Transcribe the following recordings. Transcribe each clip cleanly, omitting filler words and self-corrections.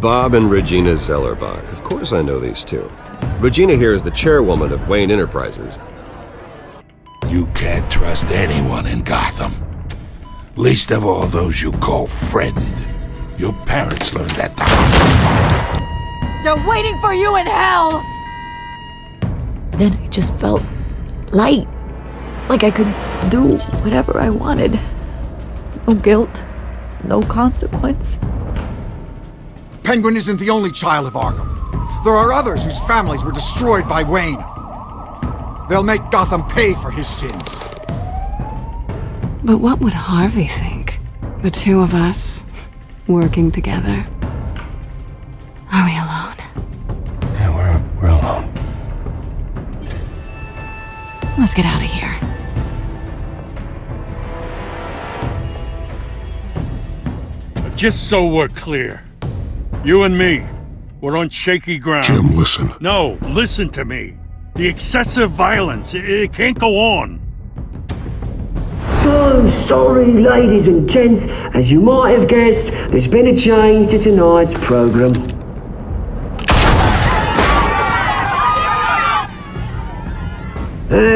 Bob and Regina Zellerbach. Of course I know these two. Regina here is the chairwoman of Wayne Enterprises. You can't trust anyone in Gotham. Least of all those you call friend. Your parents learned that the hard way. They're waiting for you in hell! Then I just felt light. Like I could do whatever I wanted. No guilt, no consequence. Penguin isn't the only child of Arkham. There are others whose families were destroyed by Wayne. They'll make Gotham pay for his sins. But what would Harvey think? The two of us, working together. Are we alone? Yeah, we're alone. Let's get out of here. Just so we're clear, you and me, we're on shaky ground. Jim, listen. No, listen to me. The excessive violence, it can't go on. So sorry, ladies and gents. As you might have guessed, there's been a change to tonight's program.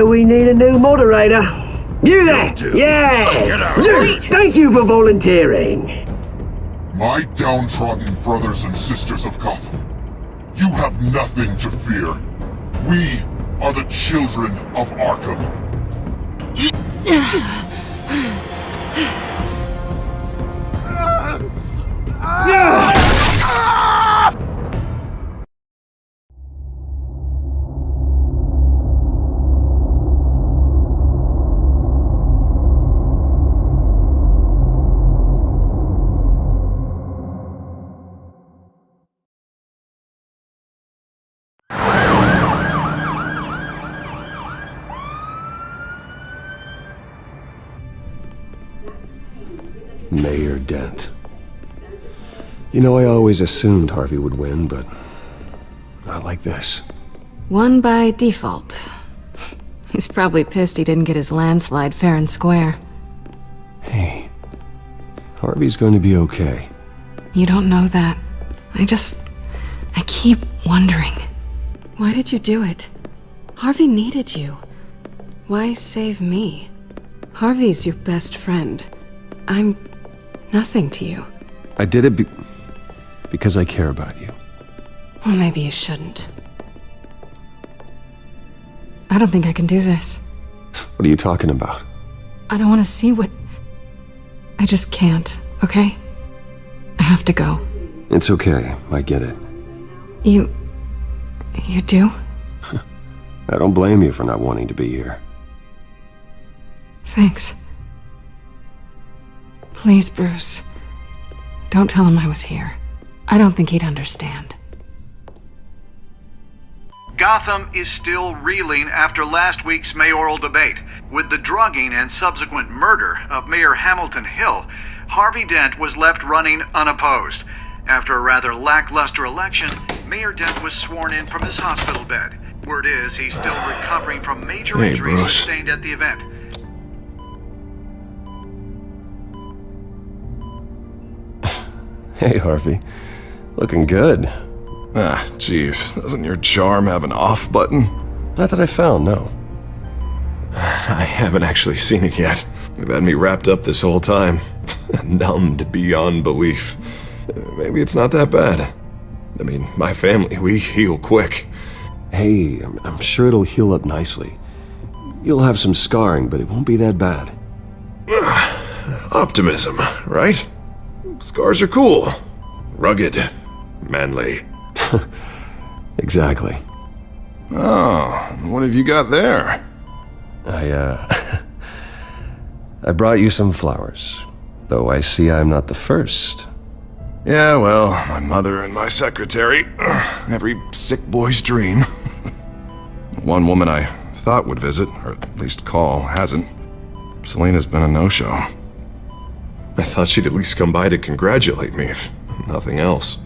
We need a new moderator. You there? Yeah! You! Thank you for volunteering. My downtrodden brothers and sisters of Gotham, you have nothing to fear. We are the children of Arkham. Mayor Dent. You know, I always assumed Harvey would win, but not like this. Won by default. He's probably pissed he didn't get his landslide fair and square. Hey, Harvey's going to be okay. You don't know that. I keep wondering. Why did you do it? Harvey needed you. Why save me? Harvey's your best friend. I'm nothing to you. I did it because I care about you. Well, maybe you shouldn't. I don't think I can do this. What are you talking about? I don't want to see what... I just can't, okay? I have to go. It's okay, I get it. You do? I don't blame you for not wanting to be here. Thanks. Please, Bruce. Don't tell him I was here. I don't think he'd understand. Gotham is still reeling after last week's mayoral debate. With the drugging and subsequent murder of Mayor Hamilton Hill, Harvey Dent was left running unopposed. After a rather lackluster election, Mayor Dent was sworn in from his hospital bed. Word is he's still recovering from major injuries sustained at the event. Hey, Harvey. Looking good. Ah, jeez. Doesn't your charm have an off button? Not that I found, no. I haven't actually seen it yet. You've had me wrapped up this whole time. Numbed beyond belief. Maybe it's not that bad. I mean, my family, we heal quick. Hey, I'm sure it'll heal up nicely. You'll have some scarring, but it won't be that bad. Optimism, right? Scars are cool. Rugged. Manly. Exactly. Oh, what have you got there? I brought you some flowers. Though I see I'm not the first. Yeah, well, my mother and my secretary. Every sick boy's dream. One woman I thought would visit, or at least call, hasn't. Selena's been a no-show. I thought she'd at least come by to congratulate me, if nothing else.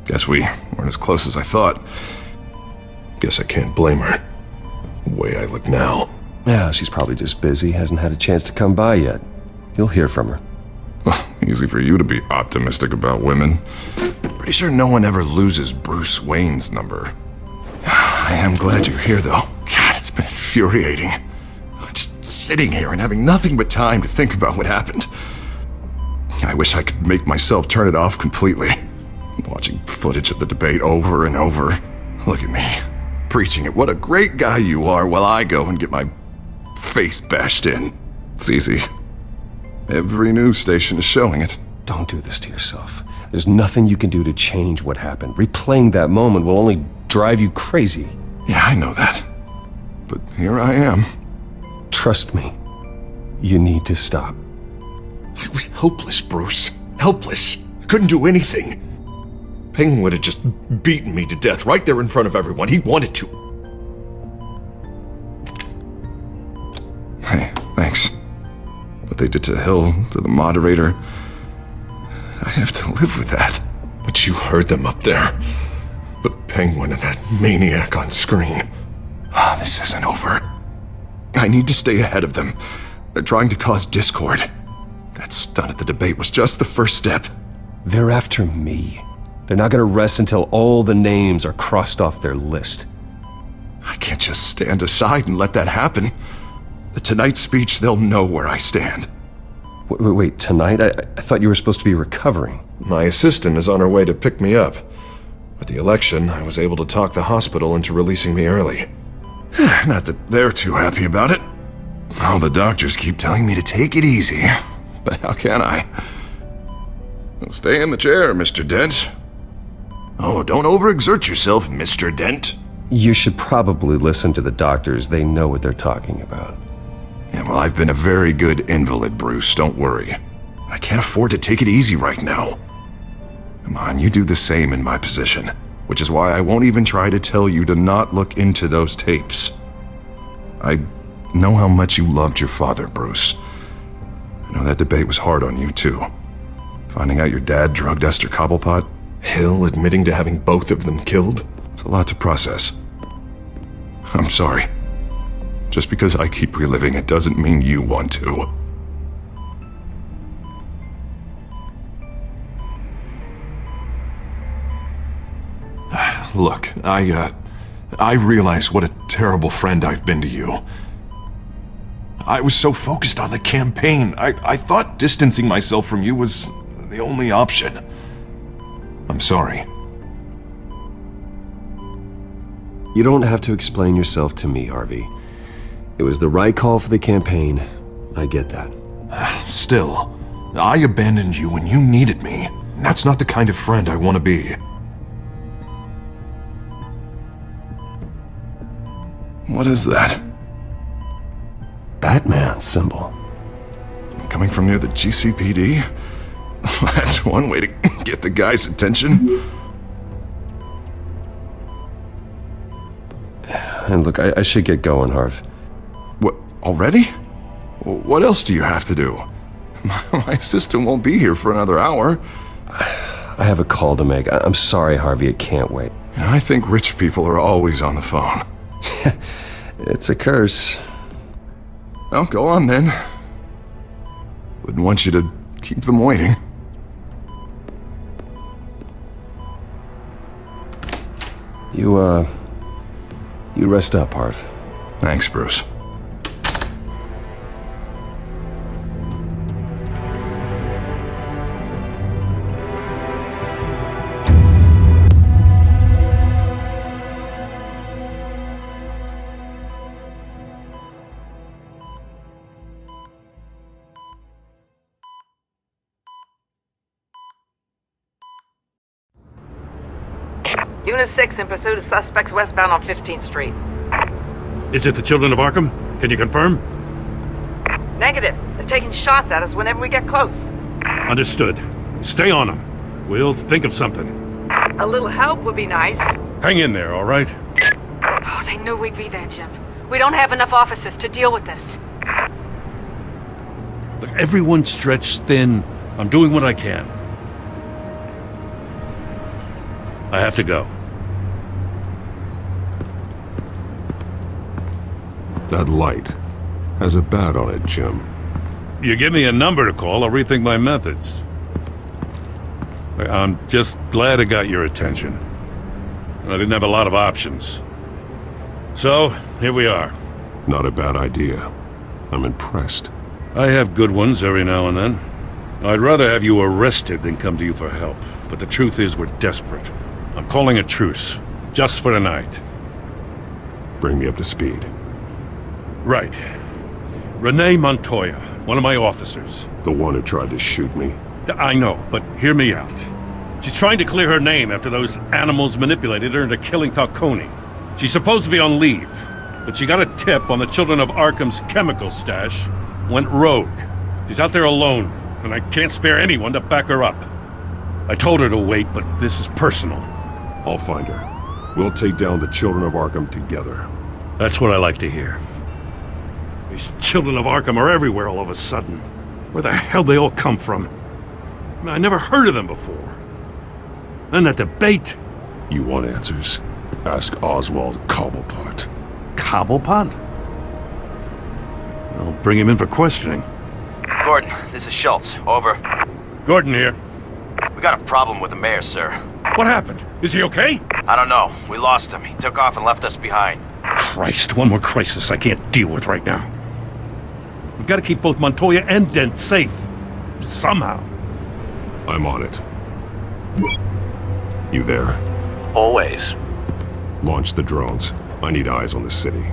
Guess we weren't as close as I thought. Guess I can't blame her. The way I look now. Yeah, she's probably just busy, hasn't had a chance to come by yet. You'll hear from her. Easy for you to be optimistic about women. Pretty sure no one ever loses Bruce Wayne's number. I am glad you're here, though. God, it's been infuriating. Just sitting here and having nothing but time to think about what happened. I wish I could make myself turn it off completely. Watching footage of the debate over and over. Look at me, preaching at what a great guy you are while I go and get my face bashed in. It's easy. Every news station is showing it. Don't do this to yourself. There's nothing you can do to change what happened. Replaying that moment will only drive you crazy. Yeah, I know that. But here I am. Trust me. You need to stop. I was helpless, Bruce. Helpless. Couldn't do anything. Penguin would have just beaten me to death right there in front of everyone. He wanted to. Hey, thanks. What they did to Hill, to the moderator, I have to live with that. But you heard them up there. The Penguin and that maniac on screen. This isn't over. I need to stay ahead of them. They're trying to cause discord. That stunt at the debate was just the first step. They're after me. They're not gonna rest until all the names are crossed off their list. I can't just stand aside and let that happen. The Tonight speech, they'll know where I stand. Wait, tonight? I thought you were supposed to be recovering. My assistant is on her way to pick me up. With the election, I was able to talk the hospital into releasing me early. Not that they're too happy about it. All the doctors keep telling me to take it easy. But how can I? Well, stay in the chair, Mr. Dent. Oh, don't overexert yourself, Mr. Dent. You should probably listen to the doctors. They know what they're talking about. Yeah, well, I've been a very good invalid, Bruce. Don't worry. I can't afford to take it easy right now. Come on, you do the same in my position. Which is why I won't even try to tell you to not look into those tapes. I know how much you loved your father, Bruce. I know that debate was hard on you, too. Finding out your dad drugged Esther Cobblepot, Hill admitting to having both of them killed. It's a lot to process. I'm sorry. Just because I keep reliving it doesn't mean you want to. Look, I realize what a terrible friend I've been to you. I was so focused on the campaign. I thought distancing myself from you was the only option. I'm sorry. You don't have to explain yourself to me, Harvey. It was the right call for the campaign. I get that. Still, I abandoned you when you needed me. That's not the kind of friend I want to be. What is that? Batman symbol. Coming from near the GCPD? That's one way to get the guy's attention. And look, I should get going, Harv. What, already? What else do you have to do? My assistant won't be here for another hour. I have a call to make. I'm sorry, Harvey, it can't wait. You know, I think rich people are always on the phone. It's a curse. Well, go on then. Wouldn't want you to keep them waiting. You rest up, Harv. Thanks, Bruce. Unit 6 in pursuit of suspects westbound on 15th Street. Is it the Children of Arkham? Can you confirm? Negative. They're taking shots at us whenever we get close. Understood. Stay on them. We'll think of something. A little help would be nice. Hang in there, all right? Oh, they knew we'd be there, Jim. We don't have enough officers to deal with this. Look, everyone's stretched thin. I'm doing what I can. I have to go. That light has a bat on it, Jim. You give me a number to call, I'll rethink my methods. I'm just glad it got your attention. I didn't have a lot of options. So, here we are. Not a bad idea. I'm impressed. I have good ones every now and then. I'd rather have you arrested than come to you for help. But the truth is, we're desperate. I'm calling a truce. Just for tonight. Bring me up to speed. Right. Renee Montoya, one of my officers. The one who tried to shoot me. I know, but hear me out. She's trying to clear her name after those animals manipulated her into killing Falcone. She's supposed to be on leave, but she got a tip on the Children of Arkham's chemical stash, went rogue. She's out there alone, and I can't spare anyone to back her up. I told her to wait, but this is personal. I'll find her. We'll take down the Children of Arkham together. That's what I like to hear. These Children of Arkham are everywhere all of a sudden. Where the hell they all come from? I never heard of them before. And that debate. You want answers? Ask Oswald Cobblepot. Cobblepot? I'll bring him in for questioning. Gordon, this is Schultz. Over. Gordon here. We got a problem with the mayor, sir. What happened? Is he okay? I don't know. We lost him. He took off and left us behind. Christ, one more crisis I can't deal with right now. We've got to keep both Montoya and Dent safe. Somehow. I'm on it. You there? Always. Launch the drones. I need eyes on the city.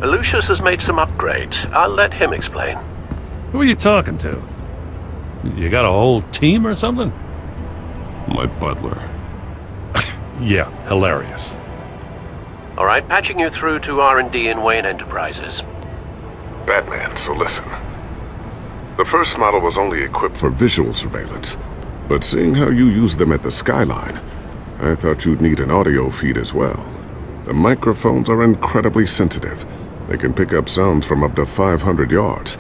Lucius has made some upgrades. I'll let him explain. Who are you talking to? You got a whole team or something? My butler. Yeah, hilarious. All right, patching you through to R&D in Wayne Enterprises. Batman, so listen. The first model was only equipped for visual surveillance, but seeing how you use them at the Skyline, I thought you'd need an audio feed as well. The microphones are incredibly sensitive. They can pick up sounds from up to 500 yards.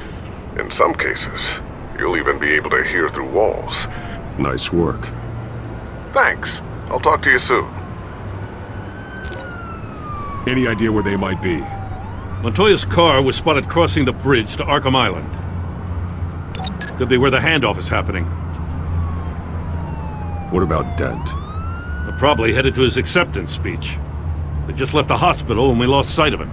In some cases, you'll even be able to hear through walls. Nice work. Thanks. I'll talk to you soon. Any idea where they might be? Montoya's car was spotted crossing the bridge to Arkham Island. Could be where the handoff is happening. What about Dent? They're probably headed to his acceptance speech. They just left the hospital and we lost sight of him.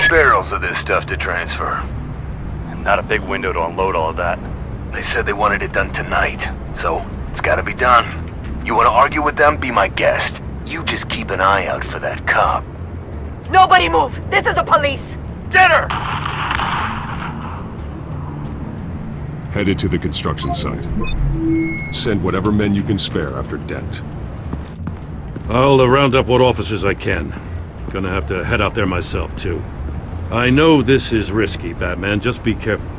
Barrels of this stuff to transfer. And not a big window to unload all of that. They said they wanted it done tonight, so it's gotta be done. You wanna argue with them? Be my guest. You just keep an eye out for that cop. Nobody move! This is the police! Get her! Headed to the construction site. Send whatever men you can spare after Dent. I'll round up what officers I can. Gonna have to head out there myself, too. I know this is risky, Batman. Just be careful.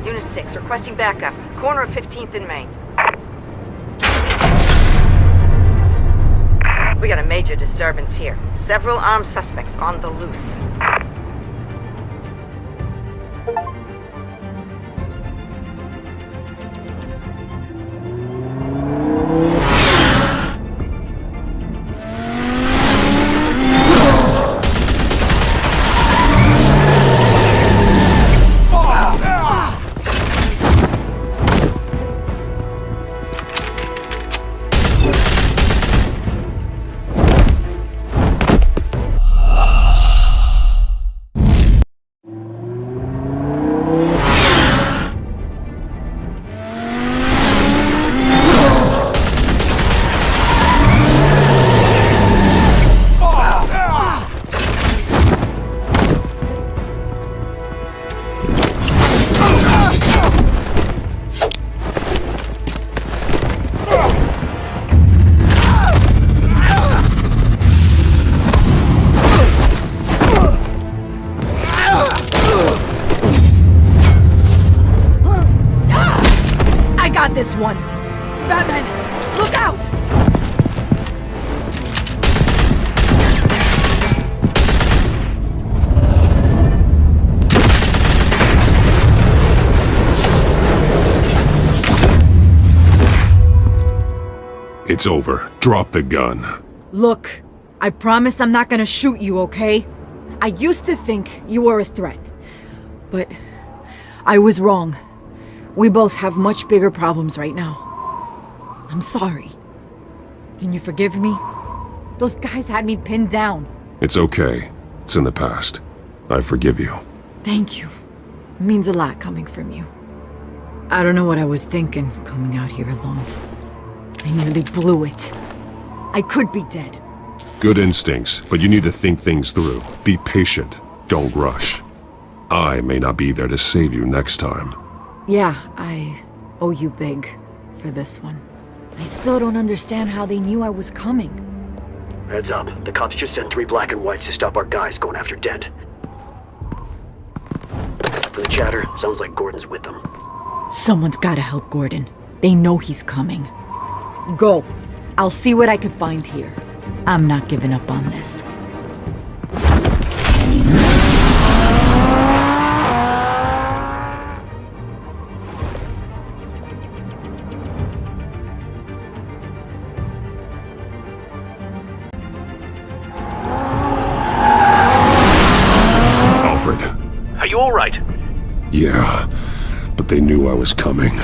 Unit 6, requesting backup. Corner of 15th and Main. We got a major disturbance here. Several armed suspects on the loose. This one. Batman, look out! It's over. Drop the gun. Look, I promise I'm not gonna shoot you, okay? I used to think you were a threat. But I was wrong. We both have much bigger problems right now. I'm sorry. Can you forgive me? Those guys had me pinned down. It's okay. It's in the past. I forgive you. Thank you. It means a lot coming from you. I don't know what I was thinking coming out here alone. I nearly blew it. I could be dead. Good instincts, but you need to think things through. Be patient. Don't rush. I may not be there to save you next time. Yeah, I owe you big for this one. I still don't understand how they knew I was coming. Heads up. The cops just sent 3 black and whites to stop our guys going after Dent. From the chatter, sounds like Gordon's with them. Someone's gotta help Gordon. They know he's coming. Go. I'll see what I can find here. I'm not giving up on this. Alfred. Are you all right? Yeah, but they knew I was coming.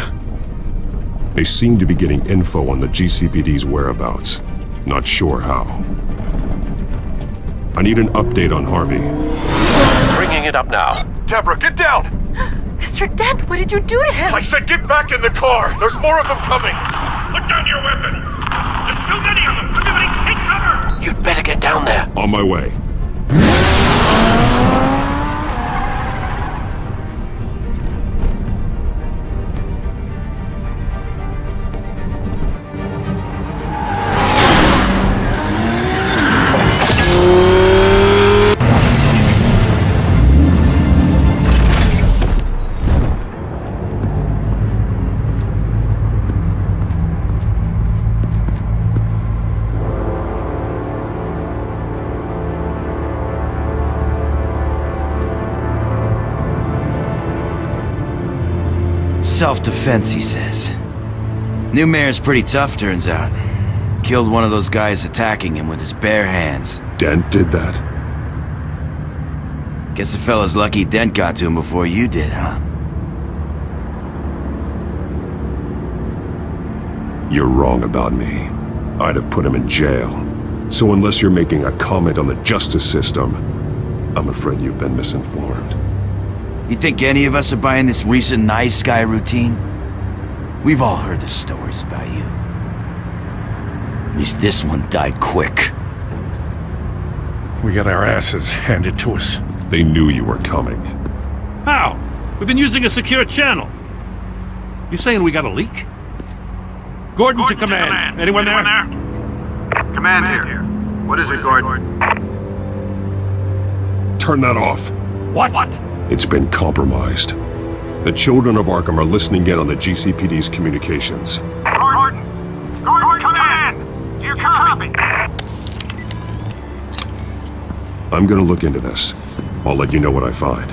They seem to be getting info on the GCPD's whereabouts. Not sure how. I need an update on Harvey. Bringing it up now. Deborah, get down! Mr. Dent, what did you do to him? I said get back in the car! There's more of them coming! Put down your weapon! There's too many of them! Everybody take cover! You'd better get down there. On my way. Self-defense, he says. New mayor's pretty tough, turns out. Killed one of those guys attacking him with his bare hands. Dent did that? Guess the fella's lucky Dent got to him before you did, huh? You're wrong about me. I'd have put him in jail. So unless you're making a comment on the justice system, I'm afraid you've been misinformed. You think any of us are buying this recent nice guy routine? We've all heard the stories about you. At least this one died quick. We got our asses handed to us. They knew you were coming. How? We've been using a secure channel. You saying we got a leak? Gordon to command. Anyone there? Command here. What is it, Gordon? Turn that off. What? It's been compromised. The children of Arkham are listening in on the GCPD's communications. Gordon! Gordon, command! Do you copy? I'm gonna look into this. I'll let you know what I find.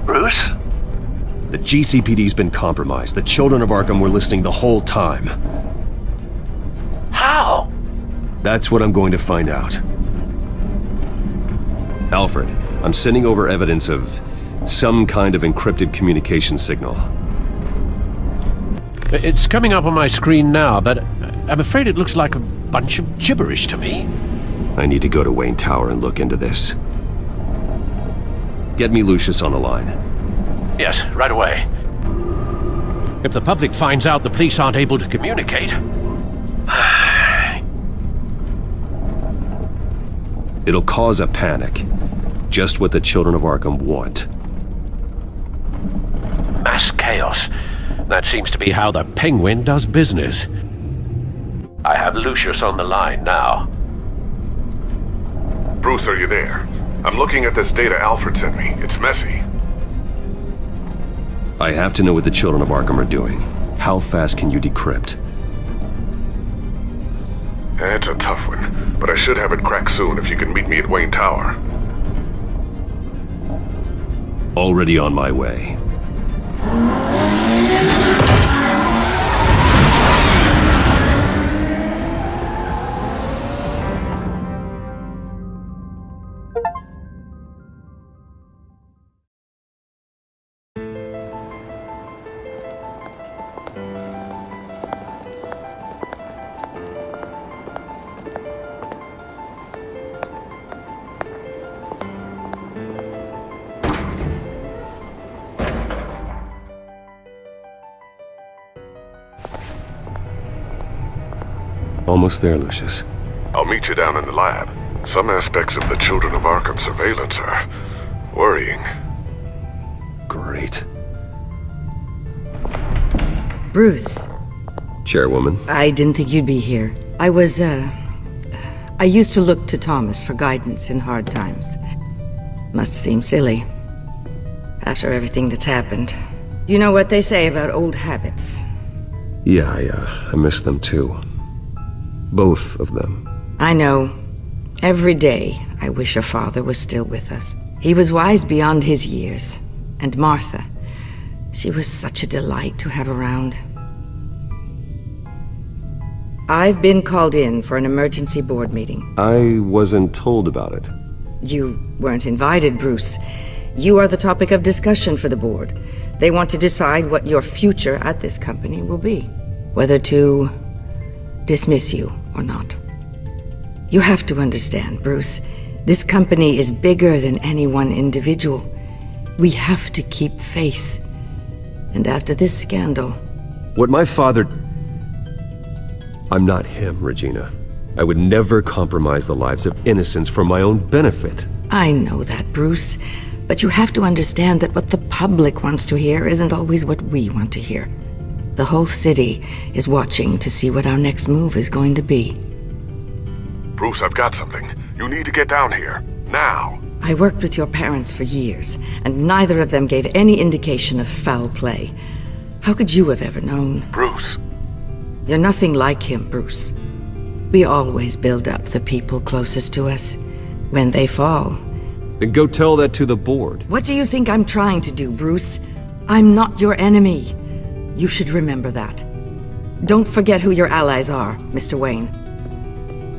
Bruce? The GCPD's been compromised. The children of Arkham were listening the whole time. How? That's what I'm going to find out. Alfred, I'm sending over evidence of some kind of encrypted communication signal. It's coming up on my screen now, but I'm afraid it looks like a bunch of gibberish to me. I need to go to Wayne Tower and look into this. Get me Lucius on the line. Yes, right away. If the public finds out the police aren't able to communicate... It'll cause a panic. Just what the children of Arkham want. Mass chaos. That seems to be how the Penguin does business. I have Lucius on the line now. Bruce, are you there? I'm looking at this data Alfred sent me. It's messy. I have to know what the children of Arkham are doing. How fast can you decrypt? It's a tough one, but I should have it cracked soon if you can meet me at Wayne Tower. Already on my way. Almost there, Lucius. I'll meet you down in the lab. Some aspects of the Children of Arkham surveillance are worrying. Great. Bruce. Chairwoman. I didn't think you'd be here. I used to look to Thomas for guidance in hard times. Must seem silly. After everything that's happened. You know what they say about old habits. Yeah, I miss them too. Both of them. I know. Every day, I wish your father was still with us. He was wise beyond his years. And Martha, she was such a delight to have around. I've been called in for an emergency board meeting. I wasn't told about it. You weren't invited, Bruce. You are the topic of discussion for the board. They want to decide what your future at this company will be. Whether to dismiss you or not. You have to understand, Bruce. This company is bigger than any one individual. We have to keep face. And after this scandal... What my father... I'm not him, Regina. I would never compromise the lives of innocents for my own benefit. I know that, Bruce. But you have to understand that what the public wants to hear isn't always what we want to hear. The whole city is watching to see what our next move is going to be. Bruce, I've got something. You need to get down here. Now. I worked with your parents for years, and neither of them gave any indication of foul play. How could you have ever known? Bruce. You're nothing like him, Bruce. We always build up the people closest to us. When they fall... Then go tell that to the board. What do you think I'm trying to do, Bruce? I'm not your enemy. You should remember that. Don't forget who your allies are, Mr. Wayne.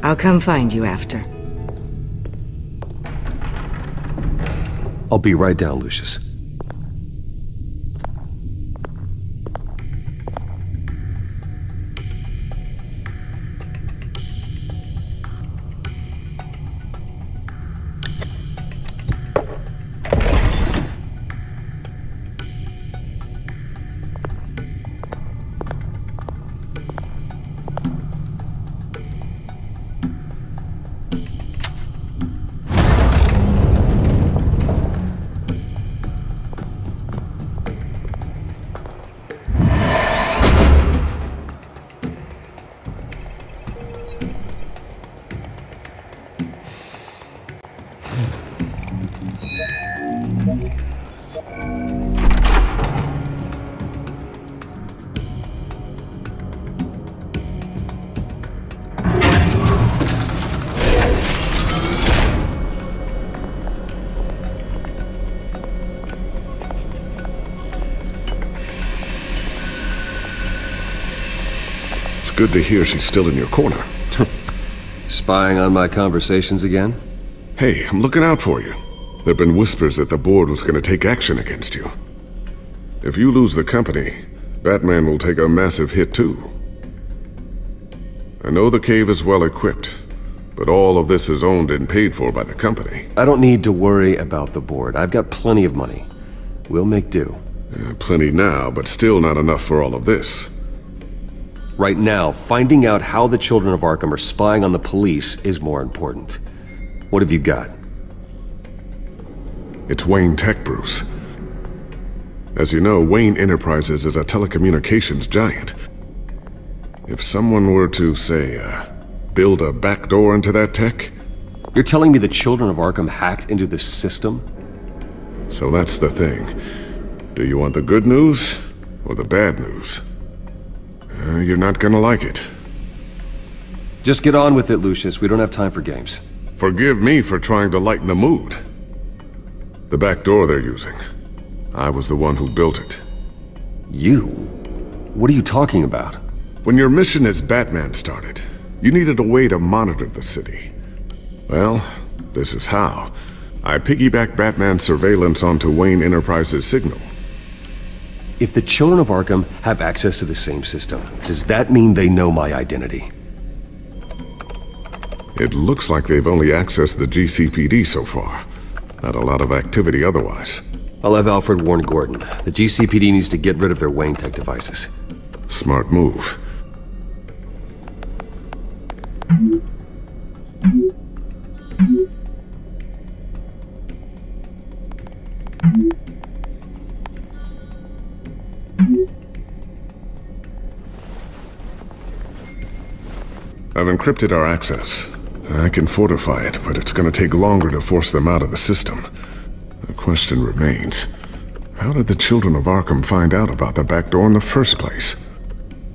I'll come find you after. I'll be right down, Lucius. Good to hear she's still in your corner. Spying on my conversations again? Hey, I'm looking out for you. There've been whispers that the board was going to take action against you. If you lose the company, Batman will take a massive hit too. I know the cave is well equipped, but all of this is owned and paid for by the company. I don't need to worry about the board. I've got plenty of money. We'll make do. Plenty now, but still not enough for all of this. Right now, finding out how the children of Arkham are spying on the police is more important. What have you got? It's Wayne Tech, Bruce. As you know, Wayne Enterprises is a telecommunications giant. If someone were to, say, build a backdoor into that tech, You're telling me the children of Arkham hacked into this system? So that's the thing. Do you want the good news or the bad news? You're not gonna like it. Just get on with it, Lucius. We don't have time for games. Forgive me for trying to lighten the mood. The back door they're using. I was the one who built it. You? What are you talking about? When your mission as Batman started, you needed a way to monitor the city. Well, this is how. I piggybacked Batman's surveillance onto Wayne Enterprises' signal. If the children of Arkham have access to the same system, does that mean they know my identity? It looks like they've only accessed the GCPD so far. Not a lot of activity otherwise. I'll have Alfred warn Gordon. The GCPD needs to get rid of their Wayne Tech devices. Smart move. I've encrypted our access. I can fortify it, but it's gonna take longer to force them out of the system. The question remains, how did the children of Arkham find out about the back door in the first place?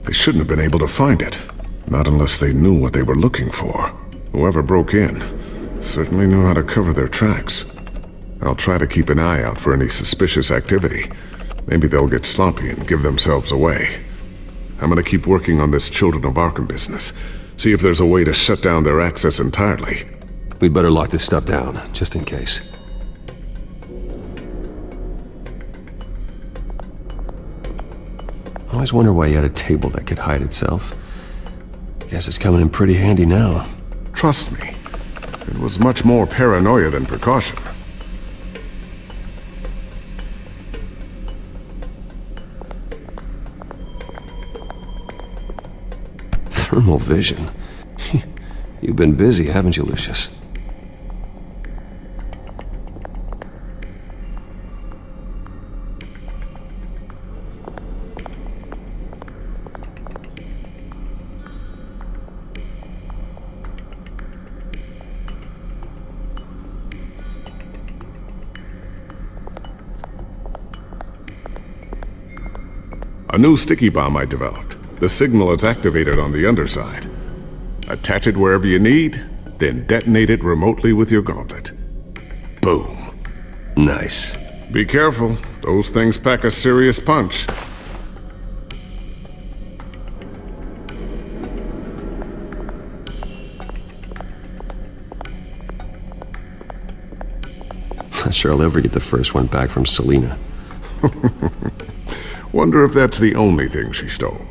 They shouldn't have been able to find it. Not unless they knew what they were looking for. Whoever broke in certainly knew how to cover their tracks. I'll try to keep an eye out for any suspicious activity. Maybe they'll get sloppy and give themselves away. I'm gonna keep working on this Children of Arkham business. See if there's a way to shut down their access entirely. We'd better lock this stuff down, just in case. I always wonder why you had a table that could hide itself. Guess it's coming in pretty handy now. Trust me, it was much more paranoia than precaution. Thermal vision. You've been busy, haven't you, Lucius? A new sticky bomb I developed. The signal is activated on the underside. Attach it wherever you need, then detonate it remotely with your gauntlet. Boom. Nice. Be careful. Those things pack a serious punch. Not sure I'll ever get the first one back from Selina. Wonder if that's the only thing she stole.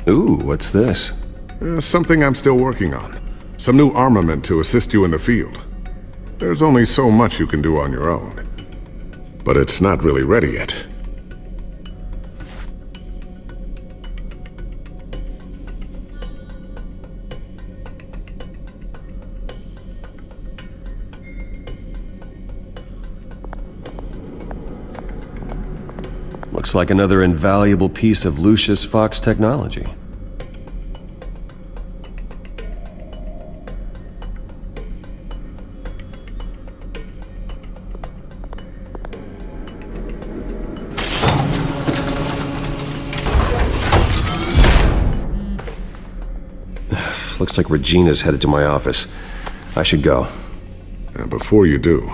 Ooh, what's this? Something I'm still working on. Some new armament to assist you in the field. There's only so much you can do on your own. But it's not really ready yet. Looks like another invaluable piece of Lucius Fox technology. Looks like Regina's headed to my office. I should go. And before you do...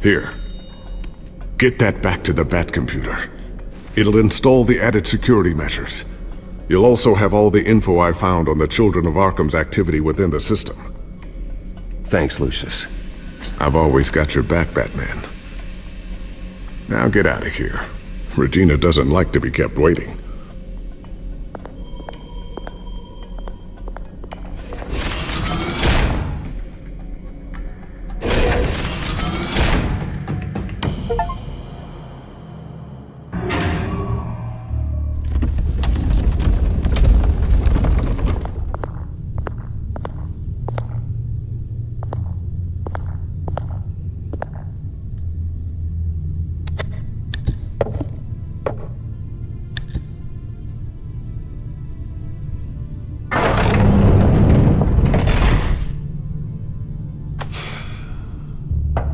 Here. Get that back to the Bat computer. It'll install the added security measures. You'll also have all the info I found on the Children of Arkham's activity within the system. Thanks, Lucius. I've always got your back, Batman. Now get out of here. Regina doesn't like to be kept waiting.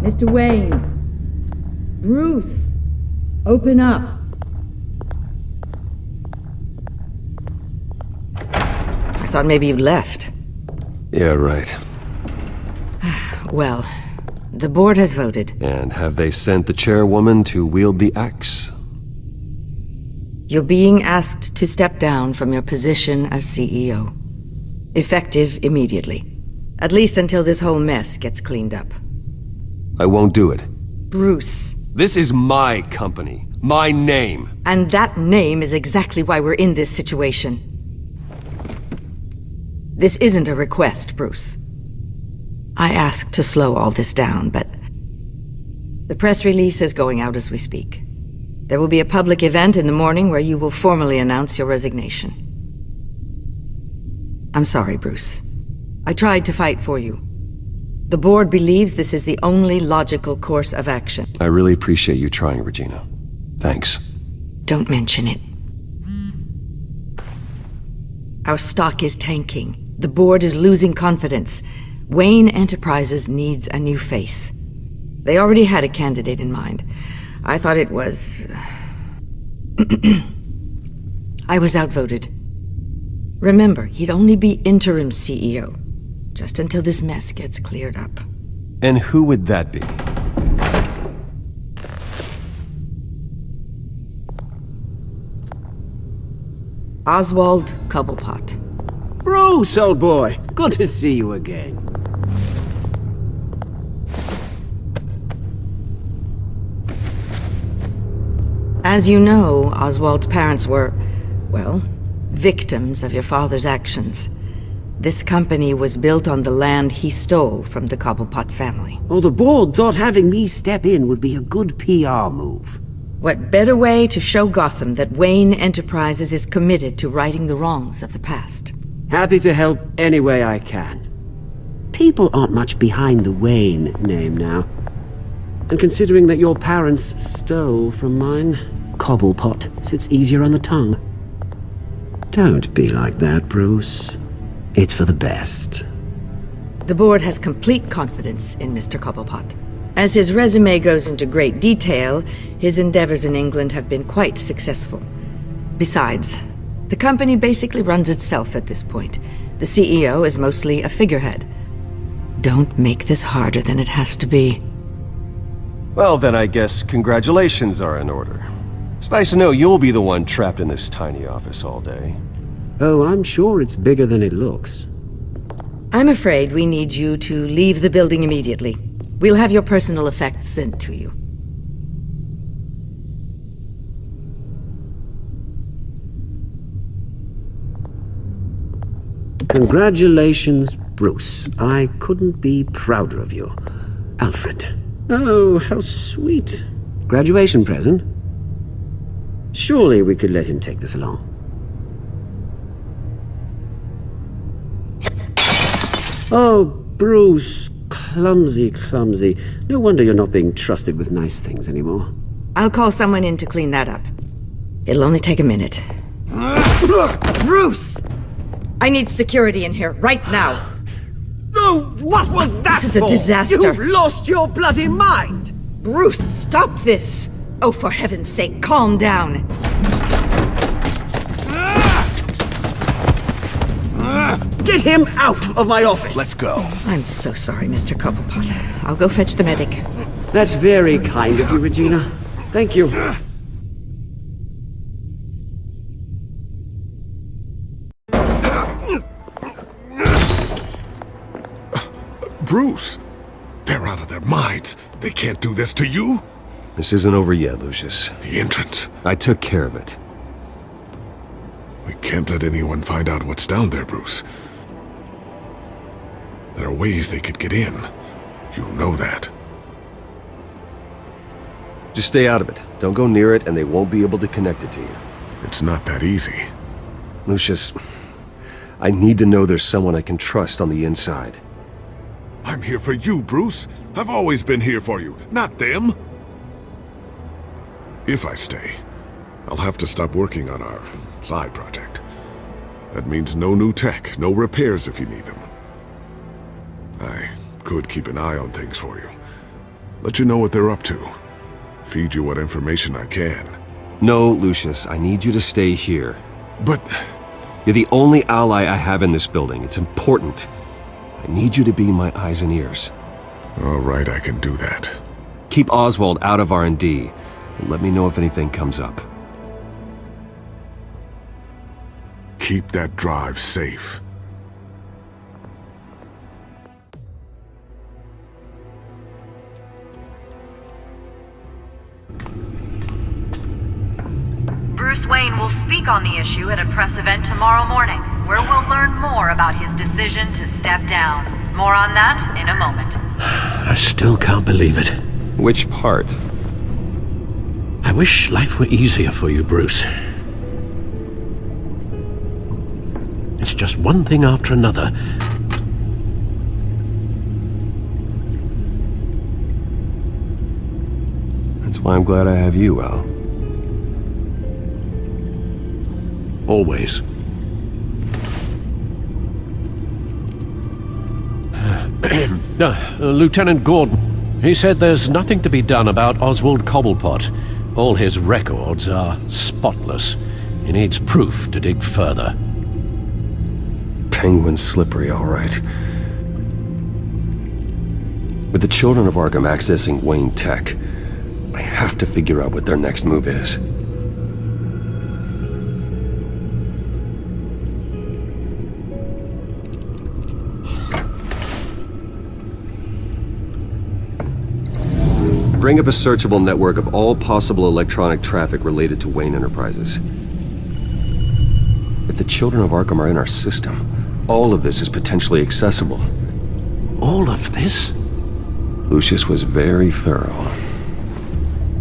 Mr. Wayne. Bruce. Open up. I thought maybe you left. Yeah, right. Well, the board has voted. And have they sent the chairwoman to wield the axe? You're being asked to step down from your position as CEO. Effective immediately. At least until this whole mess gets cleaned up. I won't do it. Bruce. This is my company. My name. And that name is exactly why we're in this situation. This isn't a request, Bruce. I asked to slow all this down, but the press release is going out as we speak. There will be a public event in the morning where you will formally announce your resignation. I'm sorry, Bruce. I tried to fight for you. The board believes this is the only logical course of action. I really appreciate you trying, Regina. Thanks. Don't mention it. Our stock is tanking. The board is losing confidence. Wayne Enterprises needs a new face. They already had a candidate in mind. I thought it was... I was outvoted. Remember, he'd only be interim CEO, just until this mess gets cleared up. And who would that be? Oswald Cobblepot. Bruce, old boy. Good to see you again. As you know, Oswald's parents were, well, victims of your father's actions. This company was built on the land he stole from the Cobblepot family. Oh, the board thought having me step in would be a good PR move. What better way to show Gotham that Wayne Enterprises is committed to righting the wrongs of the past? Happy to help any way I can. People aren't much behind the Wayne name now. And considering that your parents stole from mine, Cobblepot sits easier on the tongue. Don't be like that, Bruce. It's for the best. The board has complete confidence in Mr. Cobblepot. As his resume goes into great detail, his endeavors in England have been quite successful. Besides, the company basically runs itself at this point. The CEO is mostly a figurehead. Don't make this harder than it has to be. Well, then I guess congratulations are in order. It's nice to know you'll be the one trapped in this tiny office all day. Oh, I'm sure it's bigger than it looks. I'm afraid we need you to leave the building immediately. We'll have your personal effects sent to you. Congratulations, Bruce. I couldn't be prouder of you. Alfred. Oh, how sweet. Graduation present? Surely we could let him take this along. Oh, Bruce. Clumsy, clumsy. No wonder you're not being trusted with nice things anymore. I'll call someone in to clean that up. It'll only take a minute. Bruce! I need security in here, right now. No, what was that This is a disaster. You've lost your bloody mind! Bruce, stop this! Oh, for heaven's sake, calm down. Get him out of my office! Let's go. I'm so sorry, Mr. Cobblepot. I'll go fetch the medic. That's very kind of you, Regina. Thank you. Bruce! They're out of their minds. They can't do this to you. This isn't over yet, Lucius. The entrance. I took care of it. We can't let anyone find out what's down there, Bruce. There are ways they could get in. You know that. Just stay out of it. Don't go near it, and they won't be able to connect it to you. It's not that easy. Lucius, I need to know there's someone I can trust on the inside. I'm here for you, Bruce. I've always been here for you, not them. If I stay, I'll have to stop working on our side project. That means no new tech, no repairs if you need them. I could keep an eye on things for you. Let you know what they're up to. Feed you what information I can. No, Lucius, I need you to stay here. But... You're the only ally I have in this building. It's important. I need you to be my eyes and ears. All right, I can do that. Keep Oswald out of R&D, and let me know if anything comes up. Keep that drive safe. Bruce Wayne will speak on the issue at a press event tomorrow morning, where we'll learn more about his decision to step down. More on that in a moment. I still can't believe it. Which part? I wish life were easier for you, Bruce. It's just one thing after another. That's why I'm glad I have you, Al. Always. Lieutenant Gordon, he said there's nothing to be done about Oswald Cobblepot. All his records are spotless. He needs proof to dig further. Penguin's slippery, all right. With the children of Arkham accessing Wayne Tech, I have to figure out what their next move is. Bring up a searchable network of all possible electronic traffic related to Wayne Enterprises. If the children of Arkham are in our system, all of this is potentially accessible. All of this? Lucius was very thorough.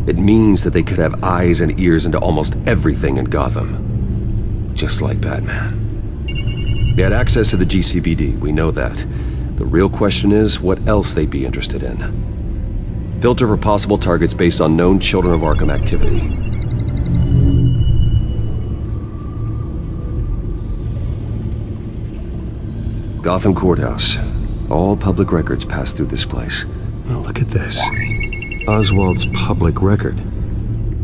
It means that they could have eyes and ears into almost everything in Gotham. Just like Batman. They had access to the GCPD, we know that. The real question is what else they'd be interested in. Filter for possible targets based on known Children of Arkham activity. Gotham Courthouse. All public records pass through this place. Oh, look at this. Oswald's public record.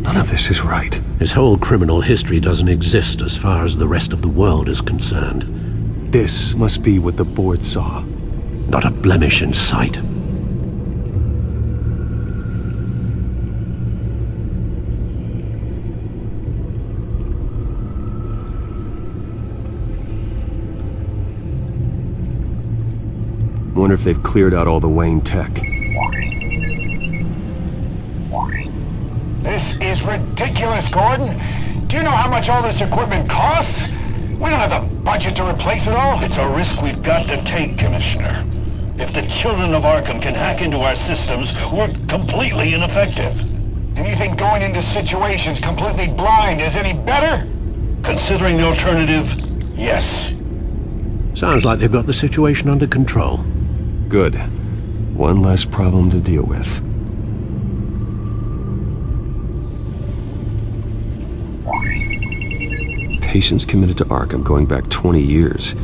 None of this is right. His whole criminal history doesn't exist as far as the rest of the world is concerned. This must be what the board saw. Not a blemish in sight. Wonder if they've cleared out all the Wayne tech. This is ridiculous, Gordon. Do you know how much all this equipment costs? We don't have the budget to replace it all. It's a risk we've got to take, Commissioner. If the children of Arkham can hack into our systems, we're completely ineffective. And you think going into situations completely blind is any better? Considering the alternative, yes. Sounds like they've got the situation under control. Good. One less problem to deal with. Patients committed to Arkham going back 20 years.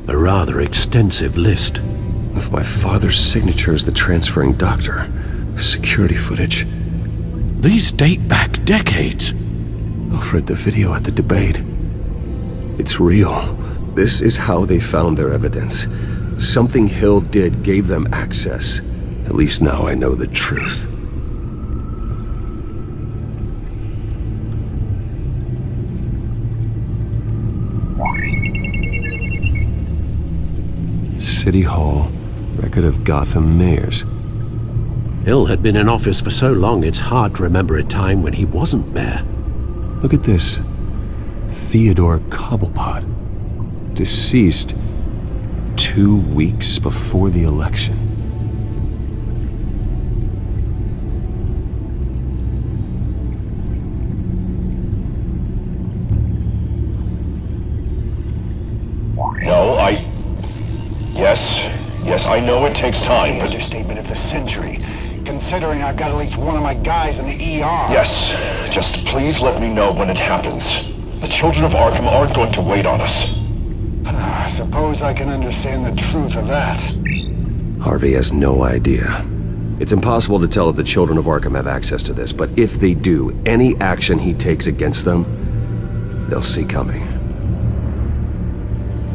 A rather extensive list. With my father's signature as the transferring doctor. Security footage. These date back decades. Alfred, the video at the debate. It's real. This is how they found their evidence. Something Hill did gave them access. At least now I know the truth. City Hall, record of Gotham mayors. Hill had been in office for so long it's hard to remember a time when he wasn't mayor. Look at this. Theodore Cobblepot. Deceased 2 weeks before the election. No, Yes, I know it takes time, The but... understatement of the century, considering I've got at least one of my guys in the ER. Yes, just please let me know when it happens. The children of Arkham aren't going to wait on us. I suppose I can understand the truth of that. Harvey has no idea. It's impossible to tell if the children of Arkham have access to this, but if they do, any action he takes against them, they'll see coming.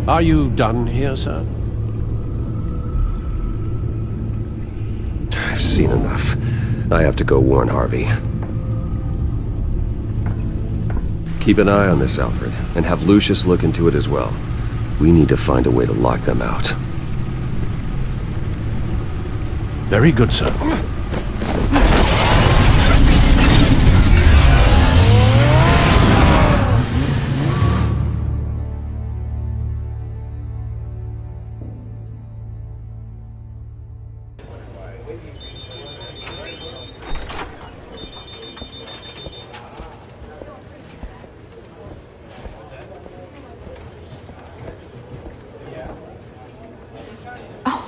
Are you done here, sir? I've seen enough. I have to go warn Harvey. Keep an eye on this, Alfred, and have Lucius look into it as well. We need to find a way to lock them out. Very good, sir.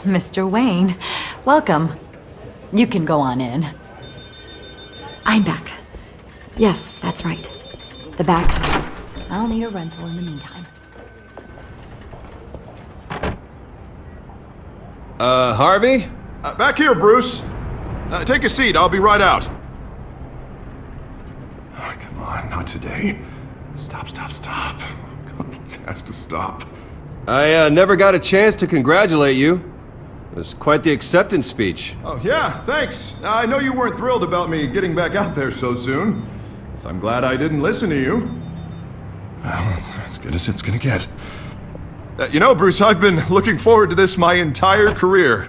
Mr. Wayne, welcome. You can go on in. I'm back. Yes, that's right. The back. I'll need a rental in the meantime. Harvey? Back here, Bruce. Take a seat, I'll be right out. Oh, come on, not today. Stop. It has to stop. I never got a chance to congratulate you. It was quite the acceptance speech. Oh, yeah, thanks. I know you weren't thrilled about me getting back out there so soon, so I'm glad I didn't listen to you. Well, it's as good as it's gonna get. You know, Bruce, I've been looking forward to this my entire career.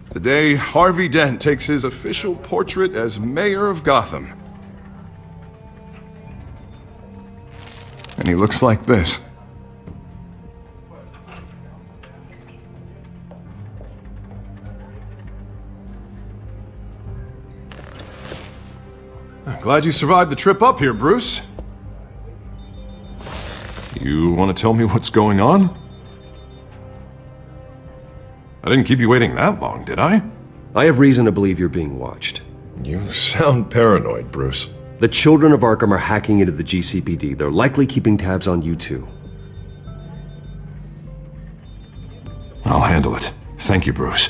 The day Harvey Dent takes his official portrait as mayor of Gotham. And he looks like this. Glad you survived the trip up here, Bruce. You want to tell me what's going on? I didn't keep you waiting that long, did I? I have reason to believe you're being watched. You sound paranoid, Bruce. The children of Arkham are hacking into the GCPD. They're likely keeping tabs on you too. I'll handle it. Thank you, Bruce.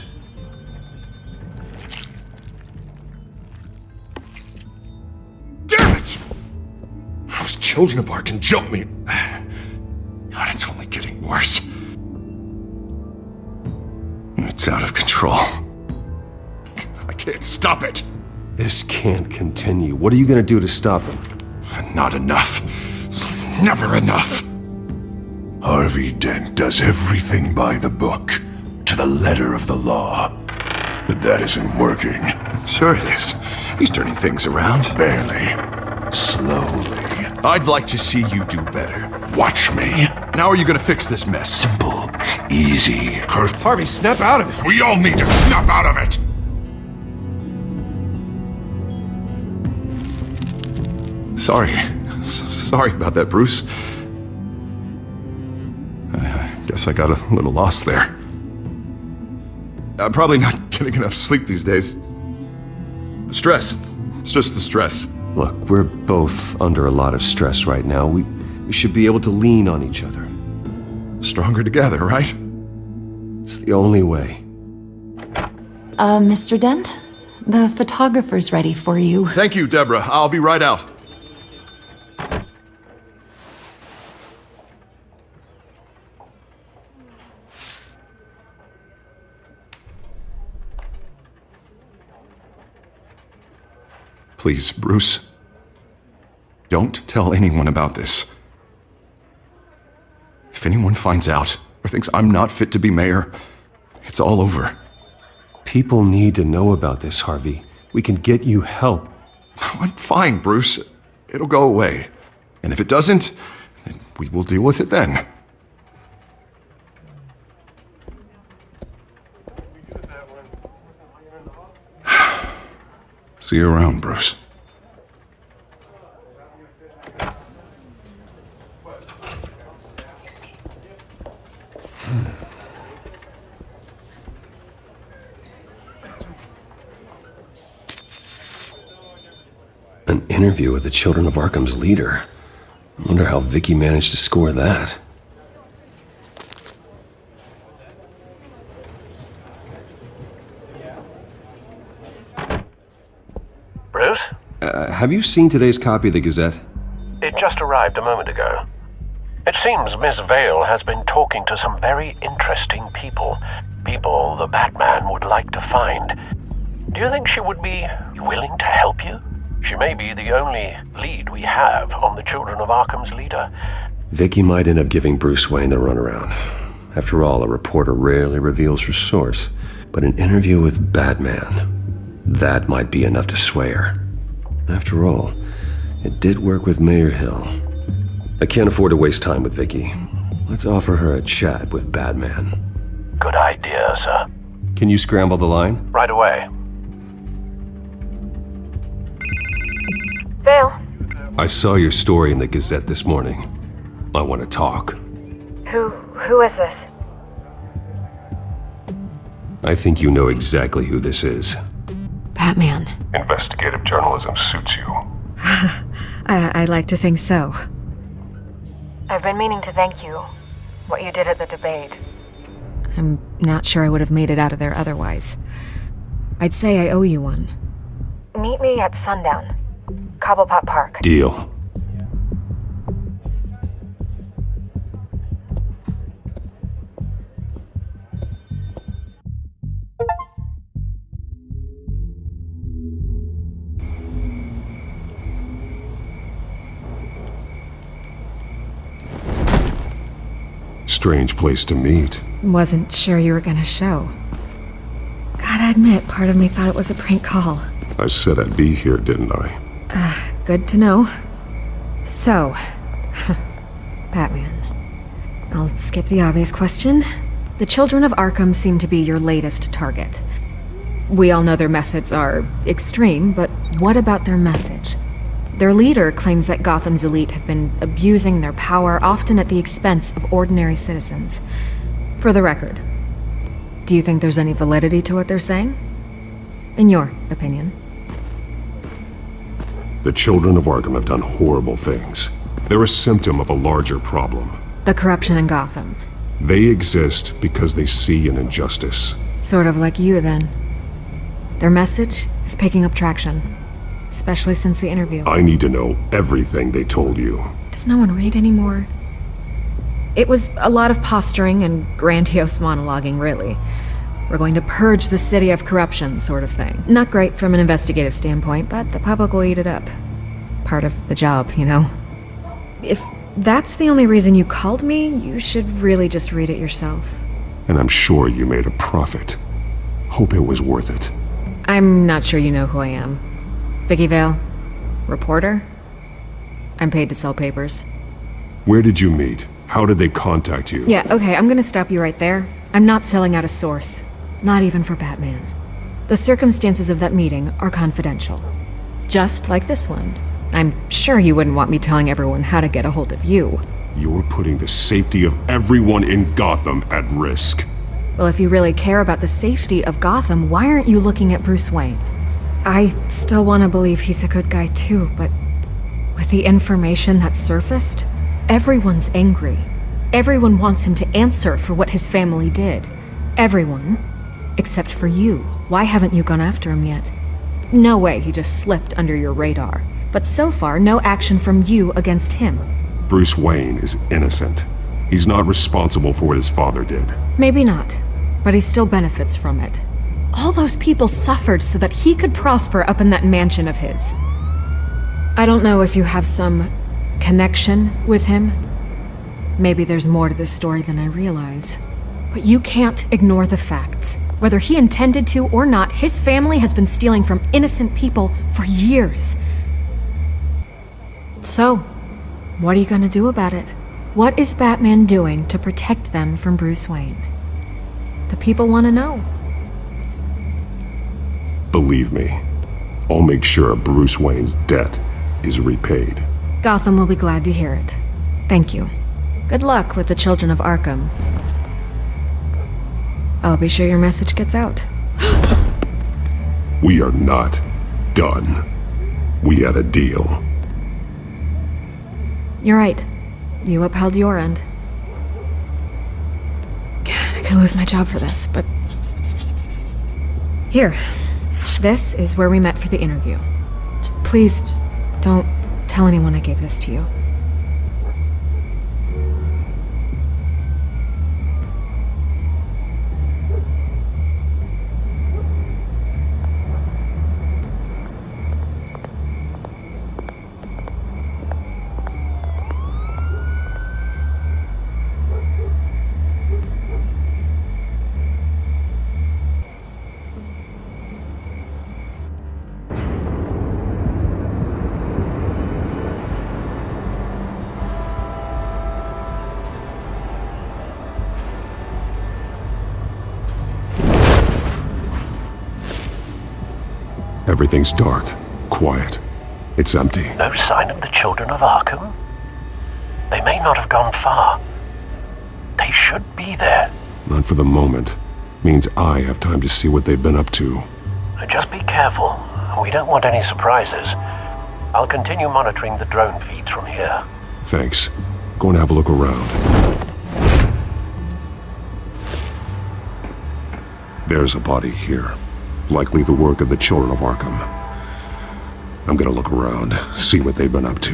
Damn it! Those children of Arkham jumped me. God, it's only getting worse. It's out of control. I can't stop it. This can't continue. What are you gonna do to stop them? Not enough. Never enough. Harvey Dent does everything by the book, to the letter of the law. But that isn't working. Sure it is. He's turning things around. Barely. Slowly. I'd like to see you do better. Watch me. How are you gonna fix this mess? Simple. Easy. Harvey, snap out of it! We all need to snap out of it! Sorry about that, Bruce. I guess I got a little lost there. I'm probably not getting enough sleep these days. The stress. It's just the stress. Look, we're both under a lot of stress right now. We should be able to lean on each other. Stronger together, right? It's the only way. Mr. Dent? The photographer's ready for you. Thank you, Deborah. I'll be right out. Please, Bruce. Don't tell anyone about this. If anyone finds out or thinks I'm not fit to be mayor, it's all over. People need to know about this, Harvey. We can get you help. I'm fine, Bruce. It'll go away. And if it doesn't, then we will deal with it then. See you around, Bruce. An interview with the Children of Arkham's leader. I wonder how Vicky managed to score that. Bruce? Have you seen today's copy of the Gazette? It just arrived a moment ago. It seems Miss Vale has been talking to some very interesting people. People the Batman would like to find. Do you think she would be willing to help you? She may be the only lead we have on the Children of Arkham's leader. Vicky might end up giving Bruce Wayne the runaround. After all, a reporter rarely reveals her source. But an interview with Batman, that might be enough to sway her. After all, it did work with Mayor Hill. I can't afford to waste time with Vicky. Let's offer her a chat with Batman. Good idea, sir. Can you scramble the line? Right away. Vale. I saw your story in the Gazette this morning. I want to talk. Who is this? I think you know exactly who this is. Batman. Investigative journalism suits you. I'd like to think so. I've been meaning to thank you. What you did at the debate. I'm not sure I would have made it out of there otherwise. I'd say I owe you one. Meet me at sundown. Cobblepot Park. Deal. Strange place to meet. Wasn't sure you were gonna show. Gotta admit, part of me thought it was a prank call. I said I'd be here, didn't I? Good to know. So, Batman. I'll skip the obvious question. The Children of Arkham seem to be your latest target. We all know their methods are extreme, but what about their message? Their leader claims that Gotham's elite have been abusing their power, often at the expense of ordinary citizens. For the record, do you think there's any validity to what they're saying? In your opinion? The Children of Arkham have done horrible things. They're a symptom of a larger problem. The corruption in Gotham. They exist because they see an injustice. Sort of like you, then. Their message is picking up traction. Especially since the interview. I need to know everything they told you. Does no one read anymore? It was a lot of posturing and grandiose monologuing, really. We're going to purge the city of corruption, sort of thing. Not great from an investigative standpoint, but the public will eat it up. Part of the job, you know? If that's the only reason you called me, you should really just read it yourself. And I'm sure you made a profit. Hope it was worth it. I'm not sure you know who I am. Vicky Vale? Reporter? I'm paid to sell papers. Where did you meet? How did they contact you? Yeah, okay, I'm gonna stop you right there. I'm not selling out a source. Not even for Batman. The circumstances of that meeting are confidential. Just like this one. I'm sure you wouldn't want me telling everyone how to get a hold of you. You're putting the safety of everyone in Gotham at risk. Well, if you really care about the safety of Gotham, why aren't you looking at Bruce Wayne? I still want to believe he's a good guy too, but with the information that surfaced, everyone's angry. Everyone wants him to answer for what his family did. Everyone, except for you. Why haven't you gone after him yet? No way he just slipped under your radar. But so far, no action from you against him. Bruce Wayne is innocent. He's not responsible for what his father did. Maybe not, but he still benefits from it. All those people suffered so that he could prosper up in that mansion of his. I don't know if you have some connection with him. Maybe there's more to this story than I realize. But you can't ignore the facts. Whether he intended to or not, his family has been stealing from innocent people for years. So, what are you gonna do about it? What is Batman doing to protect them from Bruce Wayne? The people want to know. Believe me, I'll make sure Bruce Wayne's debt is repaid. Gotham will be glad to hear it. Thank you. Good luck with the Children of Arkham. I'll be sure your message gets out. We are not done. We had a deal. You're right. You upheld your end. God, I could lose my job for this, but... Here. This is where we met for the interview. Please, don't tell anyone I gave this to you. Everything's dark, quiet. It's empty. No sign of the children of Arkham? They may not have gone far. They should be there. Not for the moment. Means I have time to see what they've been up to. Just be careful. We don't want any surprises. I'll continue monitoring the drone feeds from here. Thanks. Go and have a look around. There's a body here. Likely the work of the children of Arkham. I'm gonna look around, see what they've been up to.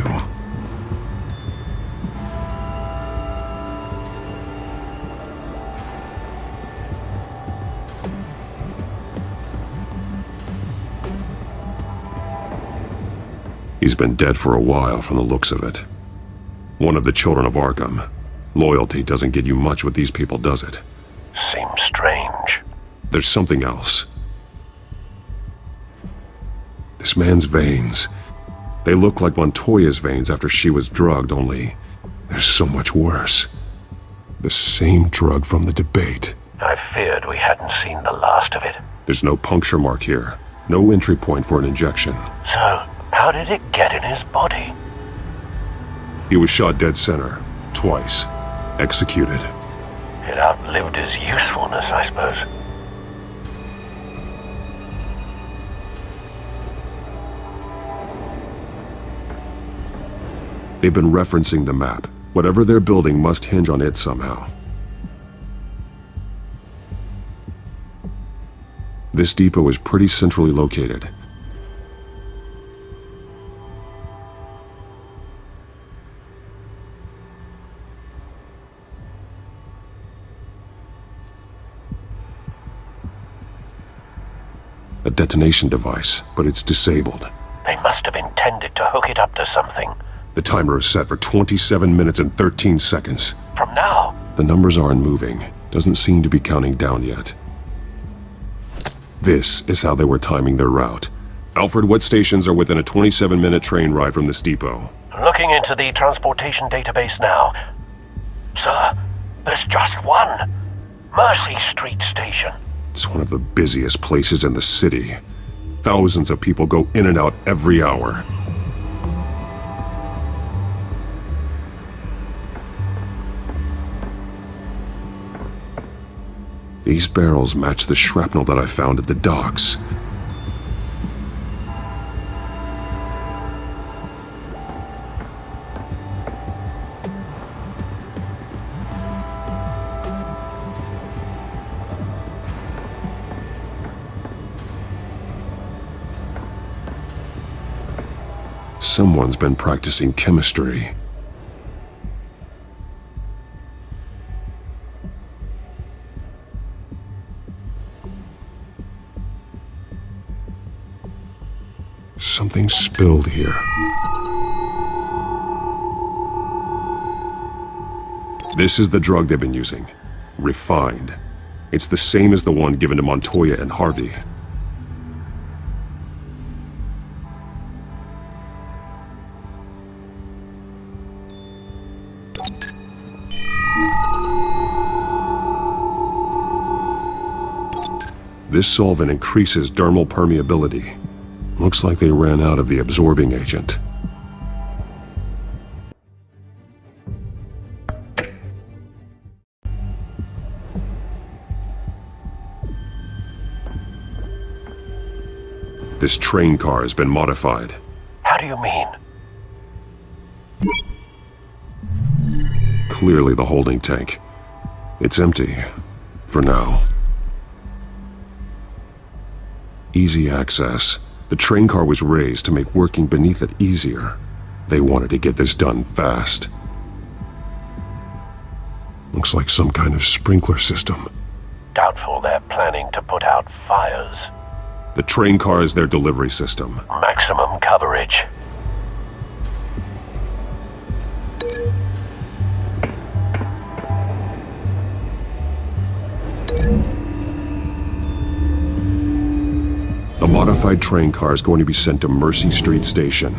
He's been dead for a while from the looks of it. One of the children of Arkham. Loyalty doesn't get you much with these people, does it? Seems strange. There's something else. This man's veins. They look like Montoya's veins after she was drugged, only they're so much worse. The same drug from the debate. I feared we hadn't seen the last of it. There's no puncture mark here. No entry point for an injection. So, how did it get in his body? He was shot dead center. Twice. Executed. It outlived his usefulness, I suppose. They've been referencing the map. Whatever they're building must hinge on it somehow. This depot is pretty centrally located. A detonation device, but it's disabled. They must have intended to hook it up to something. The timer is set for 27 minutes and 13 seconds. From now? The numbers aren't moving. Doesn't seem to be counting down yet. This is how they were timing their route. Alfred, what stations are within a 27-minute train ride from this depot? Looking into the transportation database now. Sir, there's just one. Mercy Street Station. It's one of the busiest places in the city. Thousands of people go in and out every hour. These barrels match the shrapnel that I found at the docks. Someone's been practicing chemistry. Something spilled here. This is the drug they've been using. Refined. It's the same as the one given to Montoya and Harvey. This solvent increases dermal permeability. Looks like they ran out of the absorbing agent. This train car has been modified. How do you mean? Clearly the holding tank. It's empty. For now. Easy access. The train car was raised to make working beneath it easier. They wanted to get this done fast. Looks like some kind of sprinkler system. Doubtful they're planning to put out fires. The train car is their delivery system. Maximum coverage. The modified train car is going to be sent to Mercy Street Station.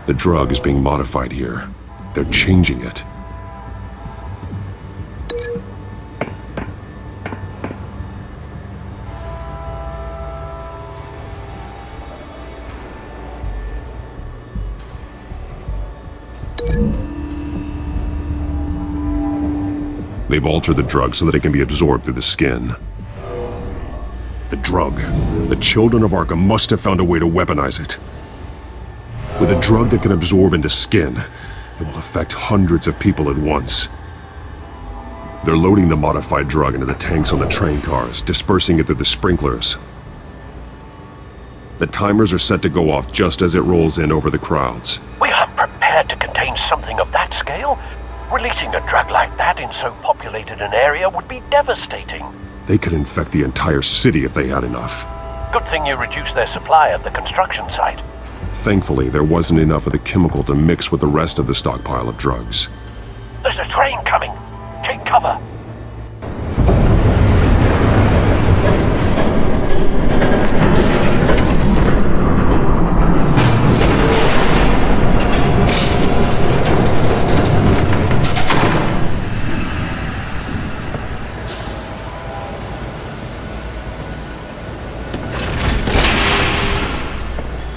The drug is being modified here. They're changing it. They've altered the drug so that it can be absorbed through the skin. The drug. The children of Arkham must have found a way to weaponize it. With a drug that can absorb into skin, it will affect hundreds of people at once. They're loading the modified drug into the tanks on the train cars, dispersing it through the sprinklers. The timers are set to go off just as it rolls in over the crowds. We aren't prepared to contain something of that scale. Releasing a drug like that in so populated an area would be devastating. They could infect the entire city if they had enough. Good thing you reduced their supply at the construction site. Thankfully, there wasn't enough of the chemical to mix with the rest of the stockpile of drugs. There's a train coming. Take cover.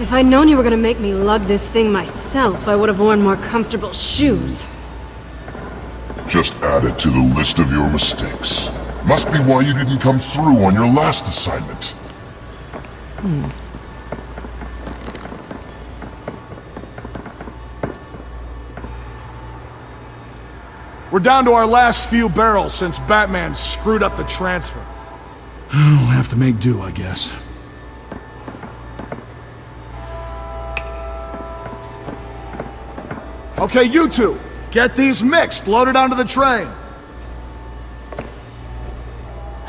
If I'd known you were gonna make me lug this thing myself, I would have worn more comfortable shoes. Just add it to the list of your mistakes. Must be why you didn't come through on your last assignment. We're down to our last few barrels since Batman screwed up the transfer. We'll have to make do, I guess. Okay, you two, get these mixed, loaded onto the train.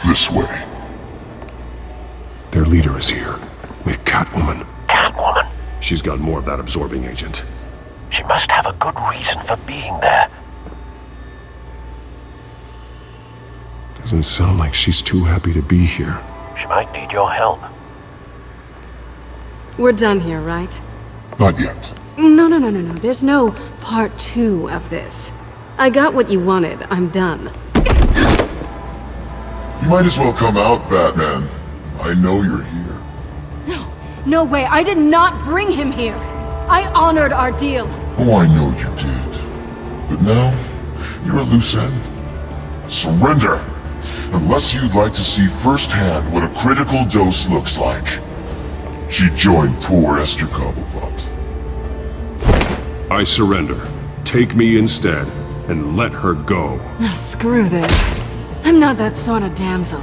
This way. Their leader is here, with Catwoman. Catwoman? She's got more of that absorbing agent. She must have a good reason for being there. Doesn't sound like she's too happy to be here. She might need your help. We're done here, right? Not yet. No. There's no part 2 of this. I got what you wanted. I'm done. You might as well come out, Batman. I know you're here. No way. I did not bring him here. I honored our deal. Oh, I know you did. But now, you're a loose end. Surrender! Unless you'd like to see firsthand what a critical dose looks like. She joined poor Esther Cobblepot. I surrender. Take me instead, and let her go. Now screw this. I'm not that sort of damsel.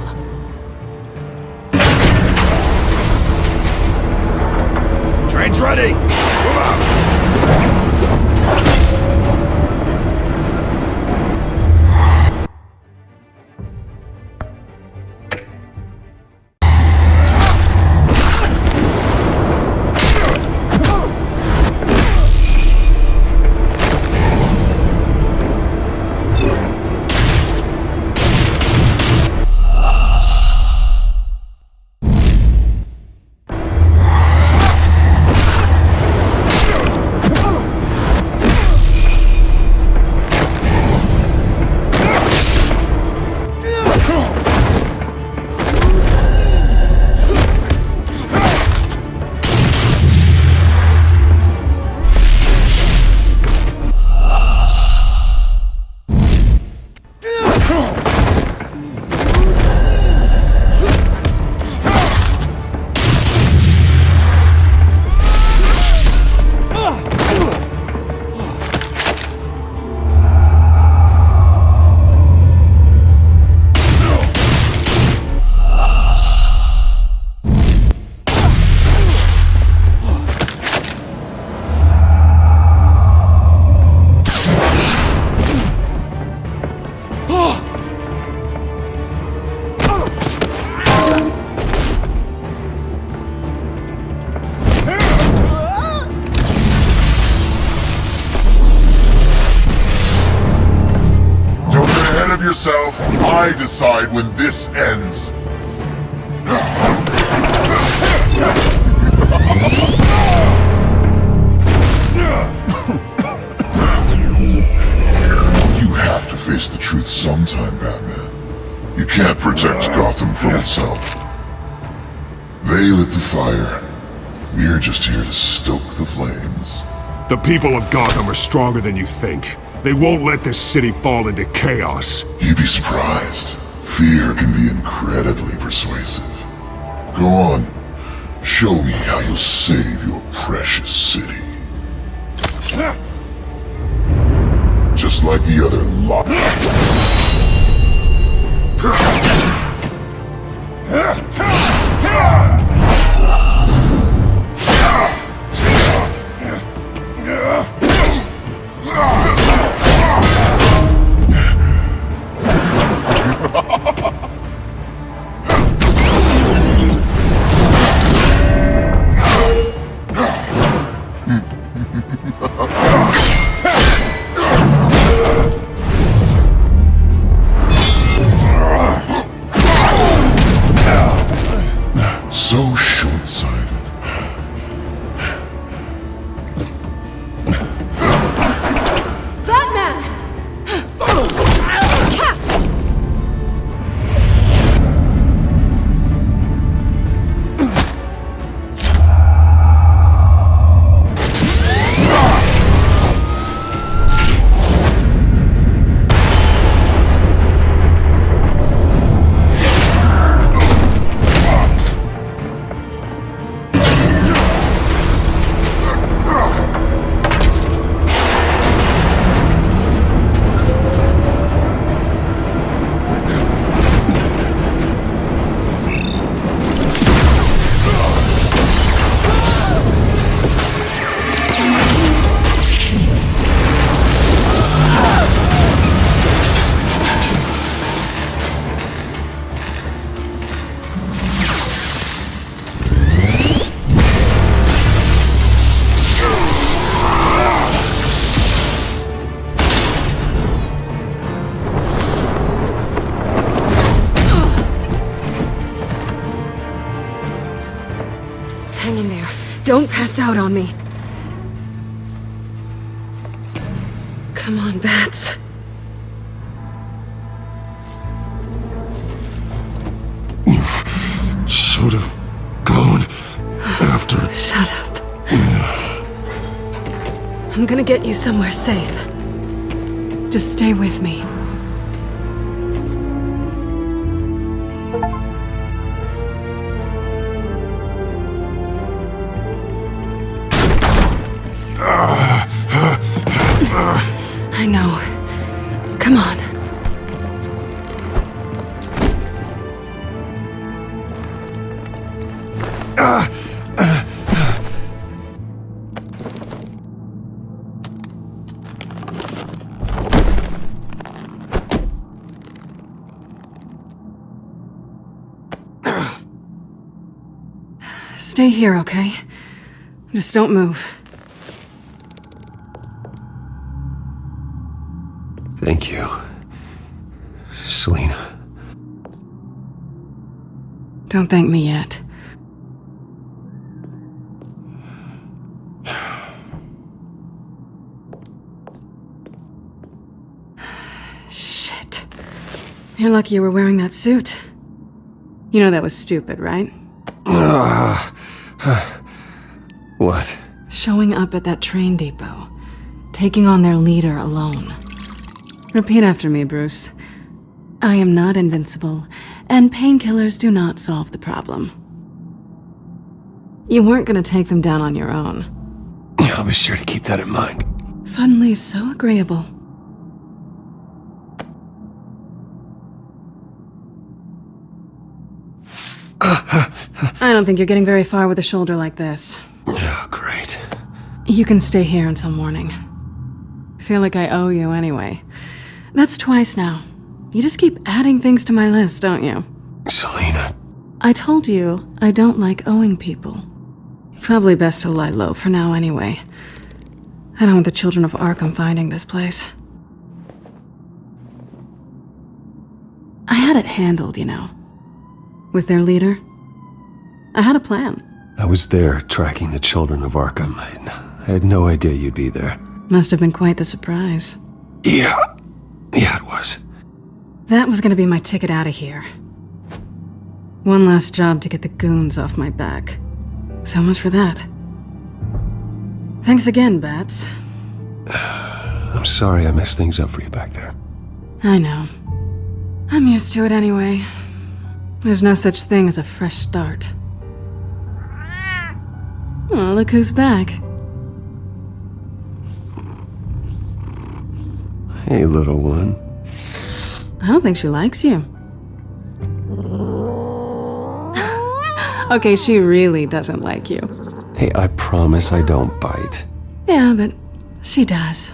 Train's ready! Move out! yourself. I decide when this ends. You have to face the truth sometime, Batman. You can't protect Gotham from itself. They lit the fire. We're just here to stoke the flames. The people of Gotham are stronger than you think. They won't let this city fall into chaos. You'd be surprised. Fear can be incredibly persuasive. Go on. Show me how you'll save your precious city. Just like the other lot. So short-sighted. Batman! Catch! Hang in there. Don't pass out on me. Come on, Bats. Should have gone after. Shut up. I'm gonna get you somewhere safe. Just stay with me. I know. Come on. Stay here, okay? Just don't move. Thank you, Selina. Don't thank me yet. Shit. You're lucky you were wearing that suit. You know that was stupid, right? What? Showing up at that train depot. Taking on their leader alone. Repeat after me, Bruce. I am not invincible, and painkillers do not solve the problem. You weren't gonna take them down on your own. I'll be sure to keep that in mind. Suddenly so agreeable. I don't think you're getting very far with a shoulder like this. Oh, great. You can stay here until morning. Feel like I owe you anyway. That's twice now. You just keep adding things to my list, don't you? Selina. I told you I don't like owing people. Probably best to lie low for now anyway. I don't want the children of Arkham finding this place. had it handled, you know. With their leader. I had a plan. I was there tracking the children of Arkham. I had no idea you'd be there. Must have been quite the surprise. Yeah, it was. That was gonna be my ticket out of here. One last job to get the goons off my back. So much for that. Thanks again, Bats. I'm sorry I messed things up for you back there. I know. I'm used to it anyway. There's no such thing as a fresh start. Oh, look who's back. Hey, little one. I don't think she likes you. Okay, she really doesn't like you. Hey, I promise I don't bite. Yeah, but she does.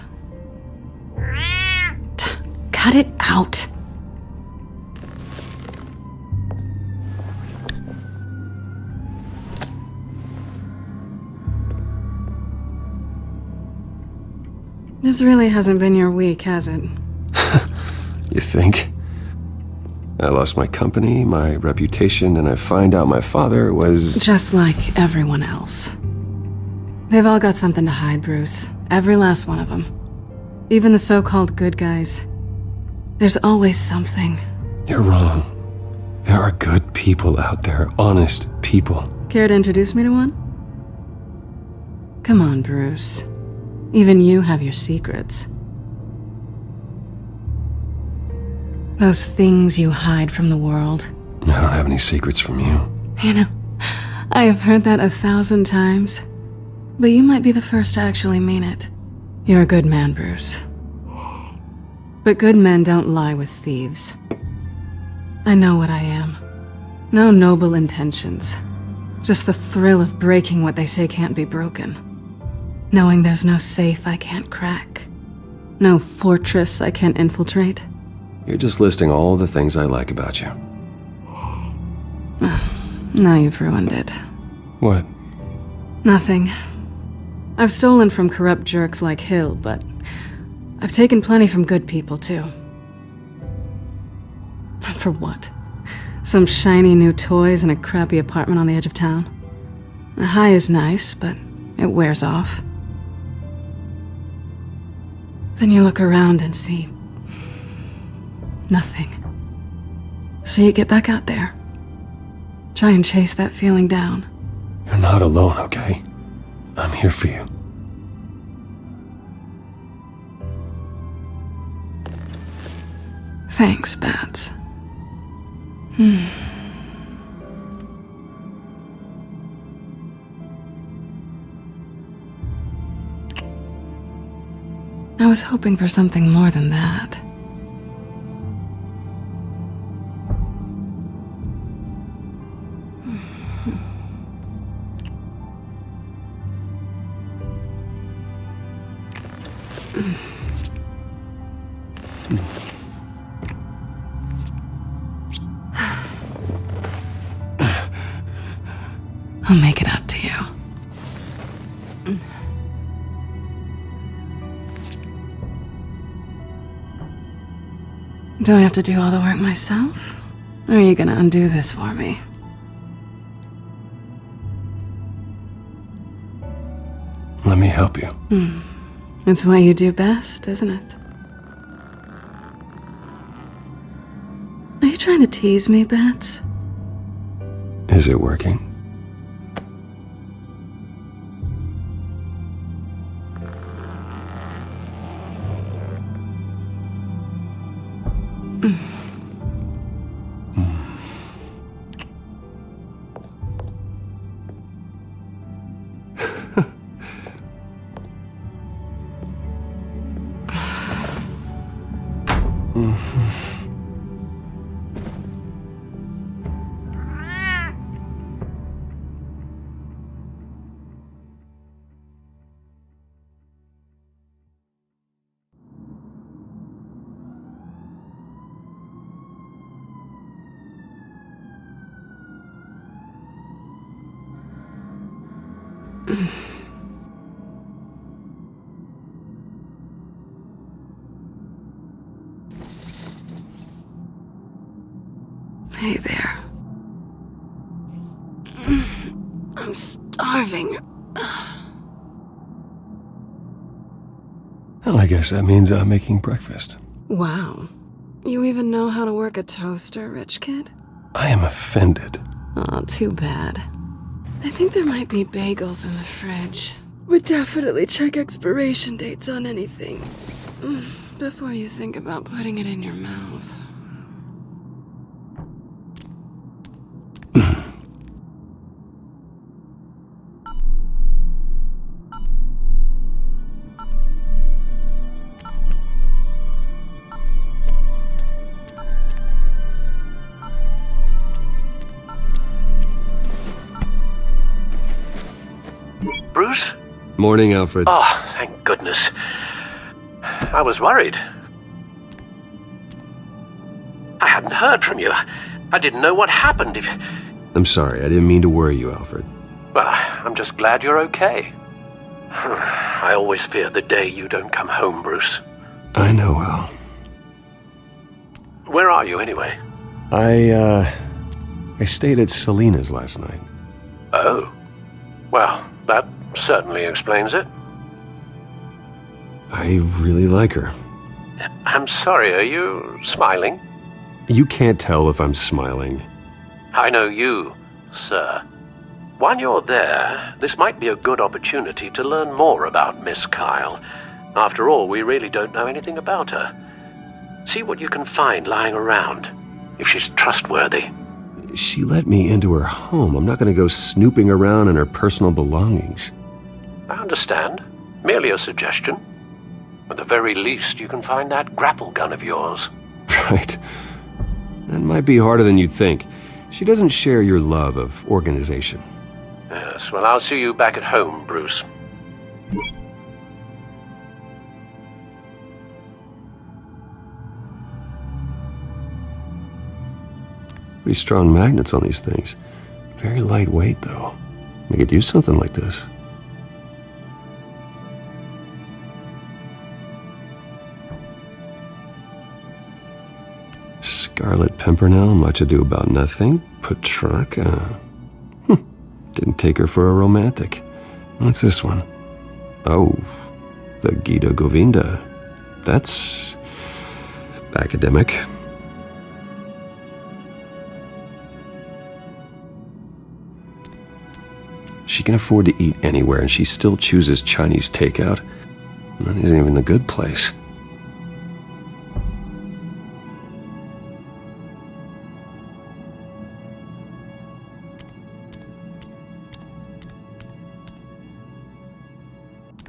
Cut it out. This really hasn't been your week, has it? You think? I lost my company, my reputation, and I find out my father was... Just like everyone else. They've all got something to hide, Bruce. Every last one of them. Even the so-called good guys. There's always something. You're wrong. There are good people out there, honest people. Care to introduce me to one? Come on, Bruce. Even you have your secrets. Those things you hide from the world. I don't have any secrets from you. You know, I have heard that 1,000 times. But you might be the first to actually mean it. You're a good man, Bruce. But good men don't lie with thieves. I know what I am. No noble intentions. Just the thrill of breaking what they say can't be broken. Knowing there's no safe I can't crack. No fortress I can't infiltrate. You're just listing all the things I like about you. Now you've ruined it. What? Nothing. I've stolen from corrupt jerks like Hill, but I've taken plenty from good people, too. For what? Some shiny new toys and a crappy apartment on the edge of town? The high is nice, but it wears off. Then you look around and see nothing. So you get back out there. Try and chase that feeling down. You're not alone, okay? I'm here for you. Thanks, Bats. I was hoping for something more than that. I'll make it up to you. Do I have to do all the work myself? Or are you gonna undo this for me? Let me help you. It's what you do best, isn't it? Are you trying to tease me, Bats? Is it working? Hey there. I'm starving. Well, I guess that means I'm making breakfast. Wow. You even know how to work a toaster, rich kid? I am offended. Aw, too bad. I think there might be bagels in the fridge. Would definitely check expiration dates on anything before you think about putting it in your mouth. Bruce? Morning, Alfred. Oh, thank goodness. I was worried. I hadn't heard from you. I didn't know what happened if... I'm sorry, I didn't mean to worry you, Alfred. Well, I'm just glad you're okay. I always fear the day you don't come home, Bruce. I know, Al. Where are you, anyway? I stayed at Selena's last night. Oh. Well, that certainly explains it. I really like her. I'm sorry, are you smiling? You can't tell if I'm smiling. I know you, sir. While you're there, this might be a good opportunity to learn more about Miss Kyle. After all, we really don't know anything about her. See what you can find lying around, if she's trustworthy. She let me into her home. I'm not going to go snooping around in her personal belongings. I understand. Merely a suggestion. At the very least, you can find that grapple gun of yours. Right. That might be harder than you'd think. She doesn't share your love of organization. Yes, well, I'll see you back at home, Bruce. Pretty strong magnets on these things. Very lightweight, though. We could use something like this. Scarlet Pimpernel, Much Ado About Nothing, Petrarca. Didn't take her for a romantic. What's this one? Oh, the Gita Govinda. That's academic. She can afford to eat anywhere, and she still chooses Chinese takeout. And that isn't even the good place.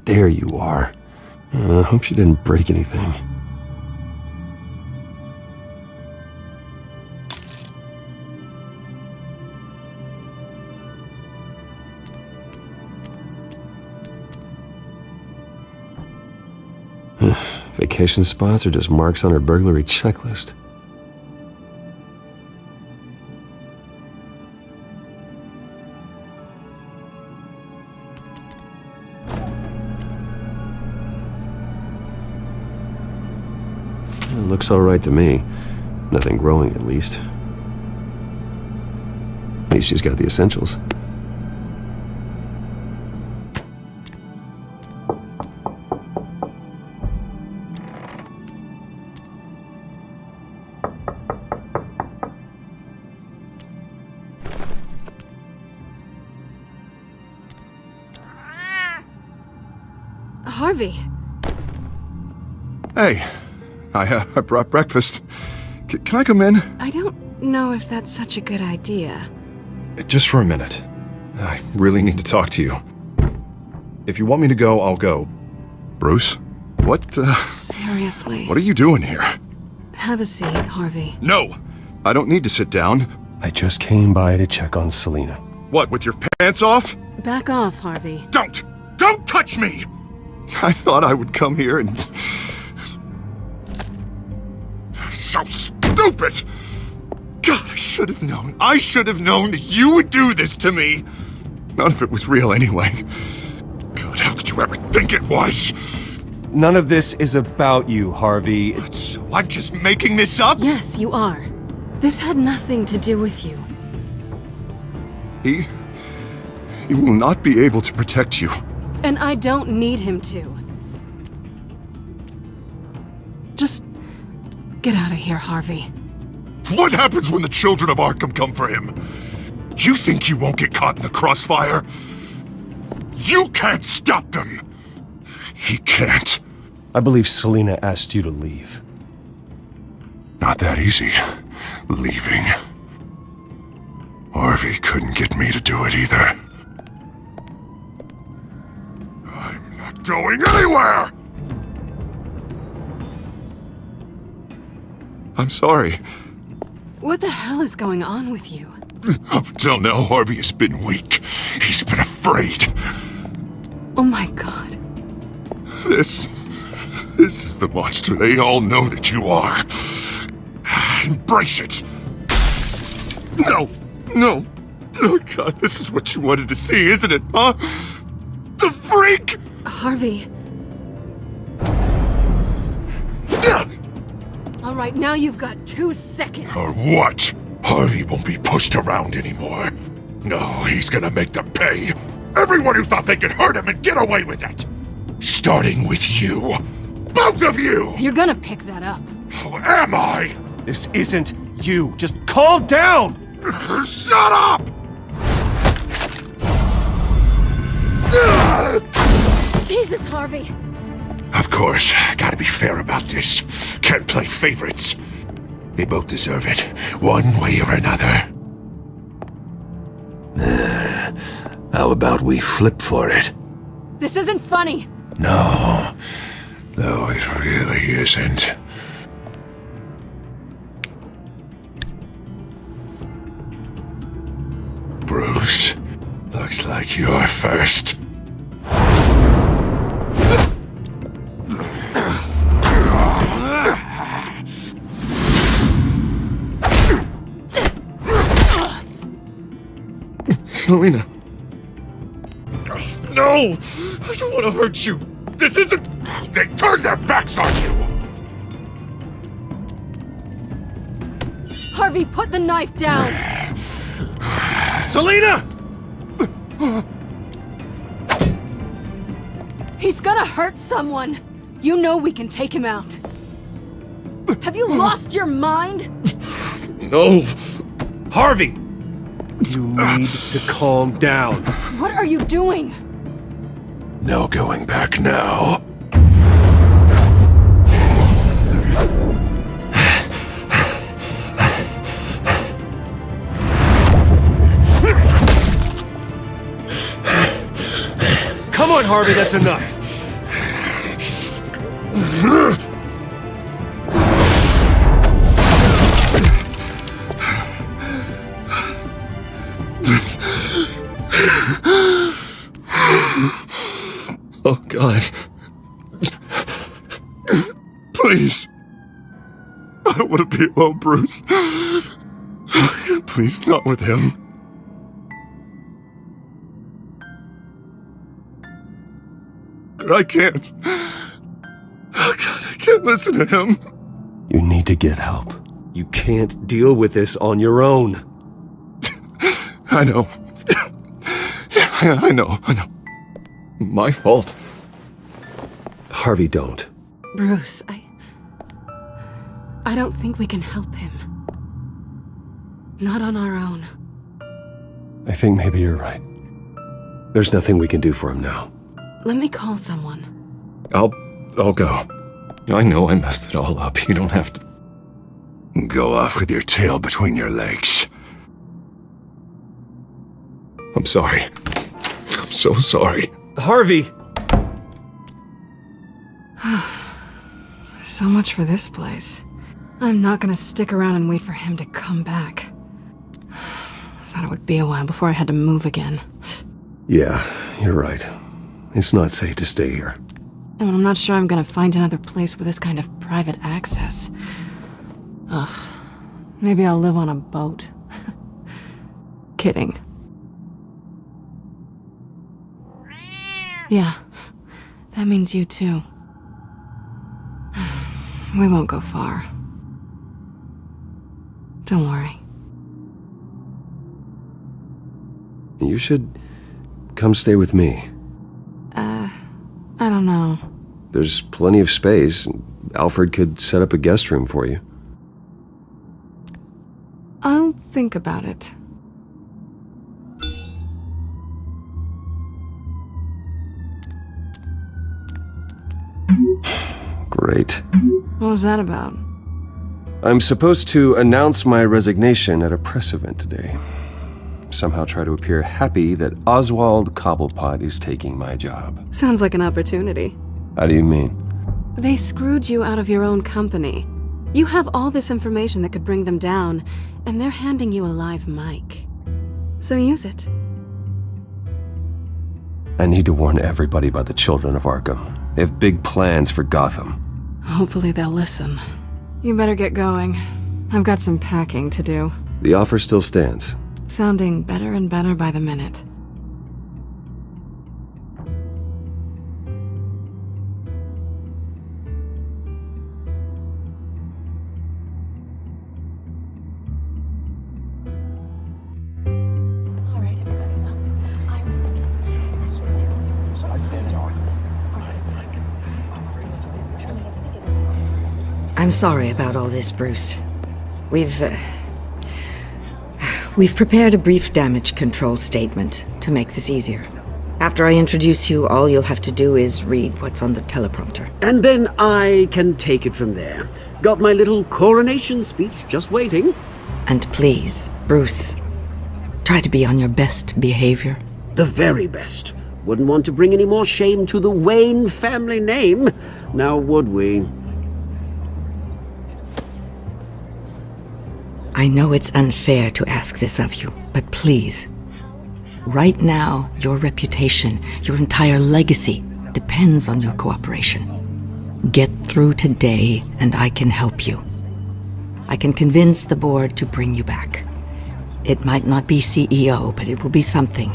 There you are. I hope she didn't break anything. Vacation spots are just marks on her burglary checklist. It looks all right to me. Nothing growing, at least. At least she's got the essentials. Harvey. Hey, I brought breakfast. Can I come in? I don't know if that's such a good idea. Just for a minute. I really need to talk to you. If you want me to go, I'll go. Bruce? What, Seriously. What are you doing here? Have a seat, Harvey. No! I don't need to sit down. I just came by to check on Selena. What, with your pants off? Back off, Harvey. Don't! Don't touch me! I thought I would come here and... So stupid! God, I should have known. I should have known that you would do this to me. None of it was real anyway. God, how could you ever think it was? None of this is about you, Harvey. So I'm just making this up? Yes, you are. This had nothing to do with you. He will not be able to protect you. And I don't need him to. Just get out of here, Harvey. What happens when the children of Arkham come for him? You think you won't get caught in the crossfire? You can't stop them! He can't. I believe Selina asked you to leave. Not that easy, leaving. Harvey couldn't get me to do it either. I'm not going anywhere! I'm sorry. What the hell is going on with you? Up until now, Harvey has been weak. He's been afraid. Oh my god. This is the monster they all know that you are. Embrace it. No. Oh god, this is what you wanted to see, isn't it, huh? The freak! Harvey. All right, now you've got 2 seconds. Or what? Harvey won't be pushed around anymore. No, he's gonna make them pay. Everyone who thought they could hurt him and get away with it. Starting with you. Both of you! You're gonna pick that up. Who am I? This isn't you. Just calm down! Shut up! Jesus, Harvey! Of course, gotta be fair about this. Can't play favorites. They both deserve it, one way or another. How about we flip for it? This isn't funny! No, it really isn't. Bruce, looks like you're first. Selina. No! I don't want to hurt you. This isn't... They turned their backs on you! Harvey, put the knife down! Selina! He's gonna hurt someone! You know we can take him out. Have you lost your mind? No! Harvey! You need to calm down. What are you doing? No going back now. Come on, Harvey, that's enough. Oh, God. Please. I don't want to be alone, Bruce. Please, not with him. I can't. Oh, God, I can't listen to him. You need to get help. You can't deal with this on your own. I know. Yeah, I know. My fault. Harvey, don't. Bruce, I don't think we can help him. Not on our own. I think maybe you're right. There's nothing we can do for him now. Let me call someone. I'll go. I know I messed it all up. You don't have to go off with your tail between your legs. I'm sorry. I'm so sorry. Harvey! So much for this place. I'm not gonna stick around and wait for him to come back. Thought it would be a while before I had to move again. Yeah, you're right. It's not safe to stay here. And I'm not sure I'm gonna find another place with this kind of private access. Ugh. Maybe I'll live on a boat. Kidding. Yeah, that means you too. We won't go far. Don't worry. You should come stay with me. I don't know. There's plenty of space. Alfred could set up a guest room for you. I'll think about it. Great. What was that about? I'm supposed to announce my resignation at a press event today. Somehow try to appear happy that Oswald Cobblepot is taking my job. Sounds like an opportunity. How do you mean? They screwed you out of your own company. You have all this information that could bring them down, and they're handing you a live mic. So use it. I need to warn everybody about the children of Arkham. They have big plans for Gotham. Hopefully they'll listen. You better get going. I've got some packing to do. The offer still stands. Sounding better and better by the minute. I'm sorry about all this, Bruce. We've prepared a brief damage control statement to make this easier. After I introduce you, all you'll have to do is read what's on the teleprompter. And then I can take it from there. Got my little coronation speech just waiting. And please, Bruce, try to be on your best behavior. The very best. Wouldn't want to bring any more shame to the Wayne family name, now would we? I know it's unfair to ask this of you, but please, right now, your reputation, your entire legacy, depends on your cooperation. Get through today, and I can help you. I can convince the board to bring you back. It might not be CEO, but it will be something.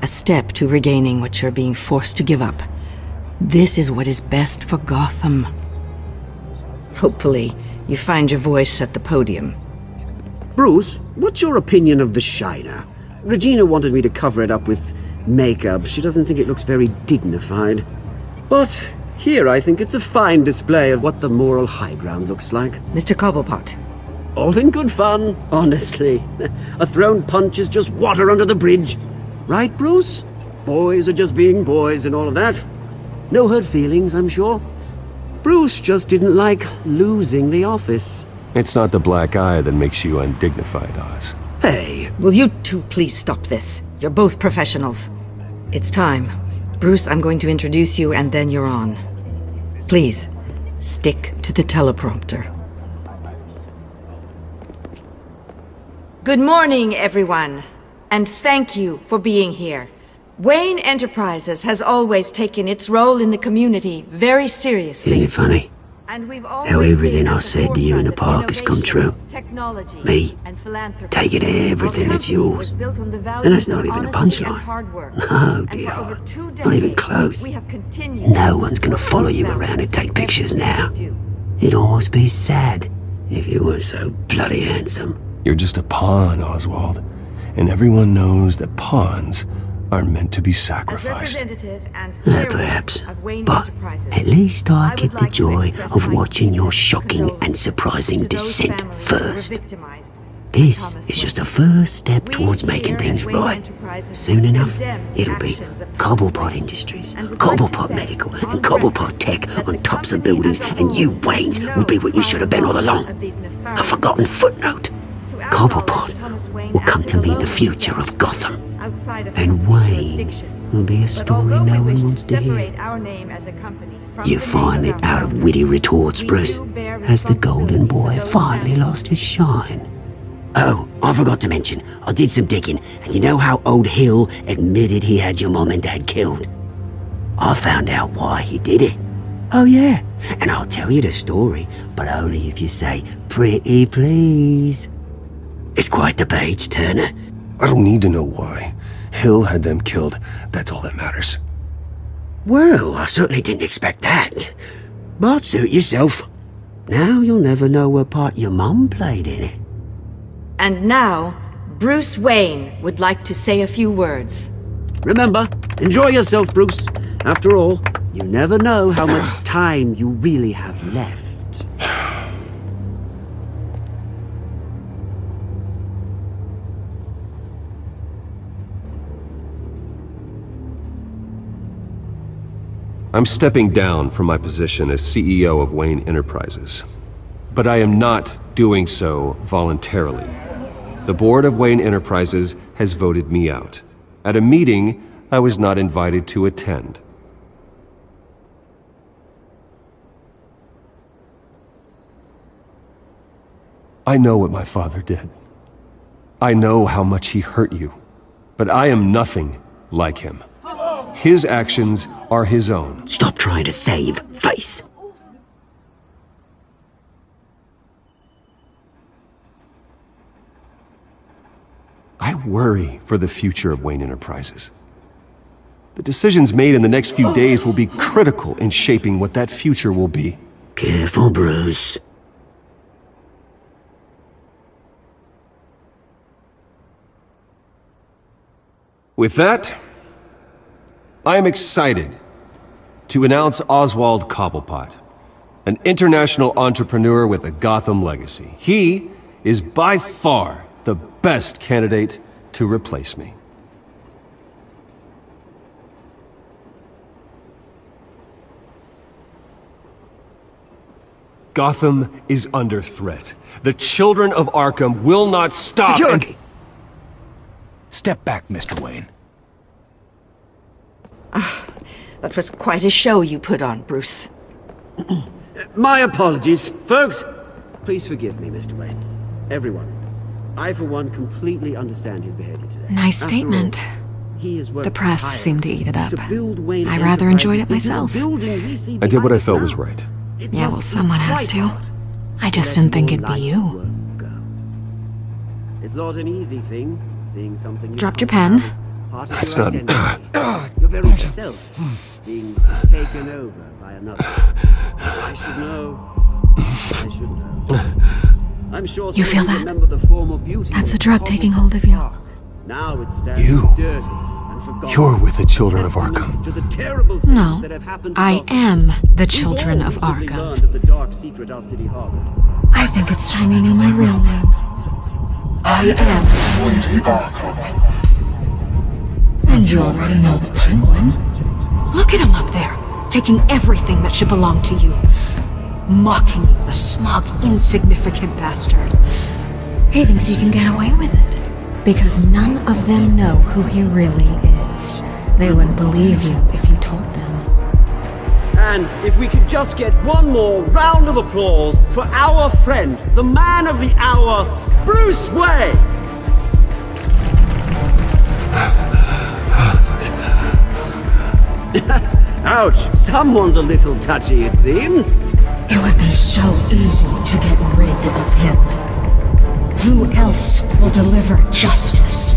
A step to regaining what you're being forced to give up. This is what is best for Gotham. Hopefully, you find your voice at the podium. Bruce, what's your opinion of the Shiner? Regina wanted me to cover it up with makeup. She doesn't think it looks very dignified. But here I think it's a fine display of what the moral high ground looks like. Mr. Cobblepot. All in good fun, honestly. A thrown punch is just water under the bridge. Right, Bruce? Boys are just being boys and all of that. No hurt feelings, I'm sure. Bruce just didn't like losing the office. It's not the black eye that makes you undignified, Oz. Hey, will you two please stop this? You're both professionals. It's time. Bruce, I'm going to introduce you and then you're on. Please, stick to the teleprompter. Good morning, everyone. And thank you for being here. Wayne Enterprises has always taken its role in the community very seriously. Isn't it funny? How everything I said to you in the park has come true. Me, taking everything that's yours. And that's not even a punchline. No, dear. Not even close. No one's gonna follow you around and take pictures now. It'd almost be sad if you were so bloody handsome. You're just a pawn, Oswald. And everyone knows that pawns are meant to be sacrificed. Perhaps. But at least I get the joy of watching your shocking and surprising descent first. This is just a first step towards making things right. Soon enough, it'll be Cobblepot Industries, Cobblepot Medical, and Cobblepot Tech on tops of buildings, and you, Waynes, will be what you should have been all along. A forgotten footnote. Cobblepot will come to mean the future of Gotham. And Wayne will be a story no one wants to hear. You find it out of witty retorts, Bruce. Has the golden boy finally lost his shine? Oh, I forgot to mention, I did some digging, and you know how old Hill admitted he had your mom and dad killed? I found out why he did it. Oh yeah, and I'll tell you the story, but only if you say, pretty please. It's quite the page, Turner. I don't need to know why. Hill had them killed. That's all that matters. Well, I certainly didn't expect that. But suit yourself. Now you'll never know what part your mum played in it. And now, Bruce Wayne would like to say a few words. Remember, enjoy yourself, Bruce. After all, you never know how much time you really have left. I'm stepping down from my position as CEO of Wayne Enterprises. But I am not doing so voluntarily. The board of Wayne Enterprises has voted me out, at a meeting I was not invited to attend. I know what my father did. I know how much he hurt you, but I am nothing like him. His actions are his own. Stop trying to save face. I worry for the future of Wayne Enterprises. The decisions made in the next few days will be critical in shaping what that future will be. Careful, Bruce. With that, I am excited to announce Oswald Cobblepot, an international entrepreneur with a Gotham legacy. He is by far the best candidate to replace me. Gotham is under threat. The children of Arkham will not stop. Security! Step back, Mr. Wayne. That was quite a show you put on, Bruce. My apologies, folks. Please forgive me, Mr. Wayne. Everyone. I, for one, completely understand his behavior today. Nice statement. The press seemed to eat it up. I rather enjoyed it myself. I did what I felt was right. Yeah, well, someone has to. I just didn't think it'd be you. It's not an easy thing, seeing something. Dropped your pen. That's not. Your very self being taken over by another. I should know. I should know. I'm sure You feel that? remember the former beauty. That's the drug taking hold of you. Now it stands You. dirty and forgotten. You're with the children of Arkham. To the terrible things No, that have happened to I Gotham. am the children of We've all recently Arkham. learned of the dark secret our city harbored. I think it's time you knew my real name. I am Lady Arkham. And you already know the Penguin. Look at him up there, taking everything that should belong to you. Mocking you, the smug, insignificant bastard. He thinks he can get away with it. Because none of them know who he really is. They wouldn't believe you if you told them. And if we could just get one more round of applause for our friend, the man of the hour, Bruce Wayne! Ouch, someone's a little touchy, it seems. It would be so easy to get rid of him. Who else will deliver justice?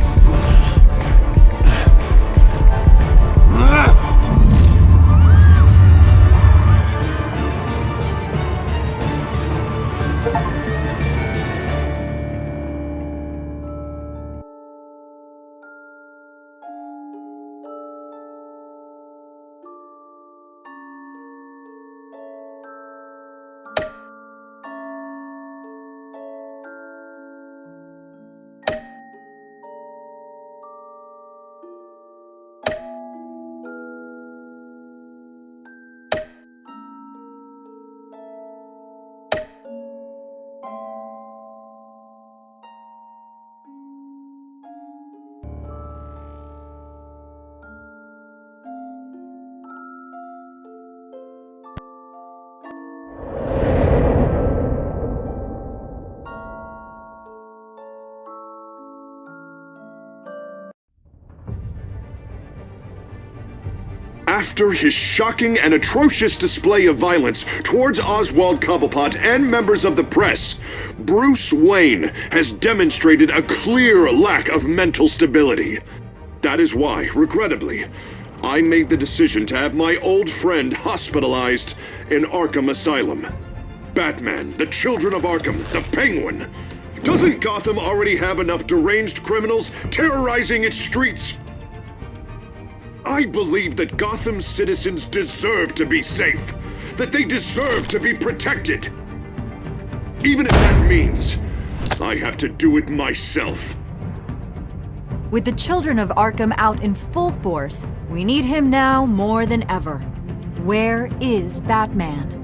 After his shocking and atrocious display of violence towards Oswald Cobblepot and members of the press, Bruce Wayne has demonstrated a clear lack of mental stability. That is why, regrettably, I made the decision to have my old friend hospitalized in Arkham Asylum. Batman, the Children of Arkham, the Penguin, Doesn't Gotham already have enough deranged criminals terrorizing its streets? I believe that Gotham's citizens deserve to be safe, that they deserve to be protected. Even if that means I have to do it myself. With the children of Arkham out in full force, we need him now more than ever. Where is Batman?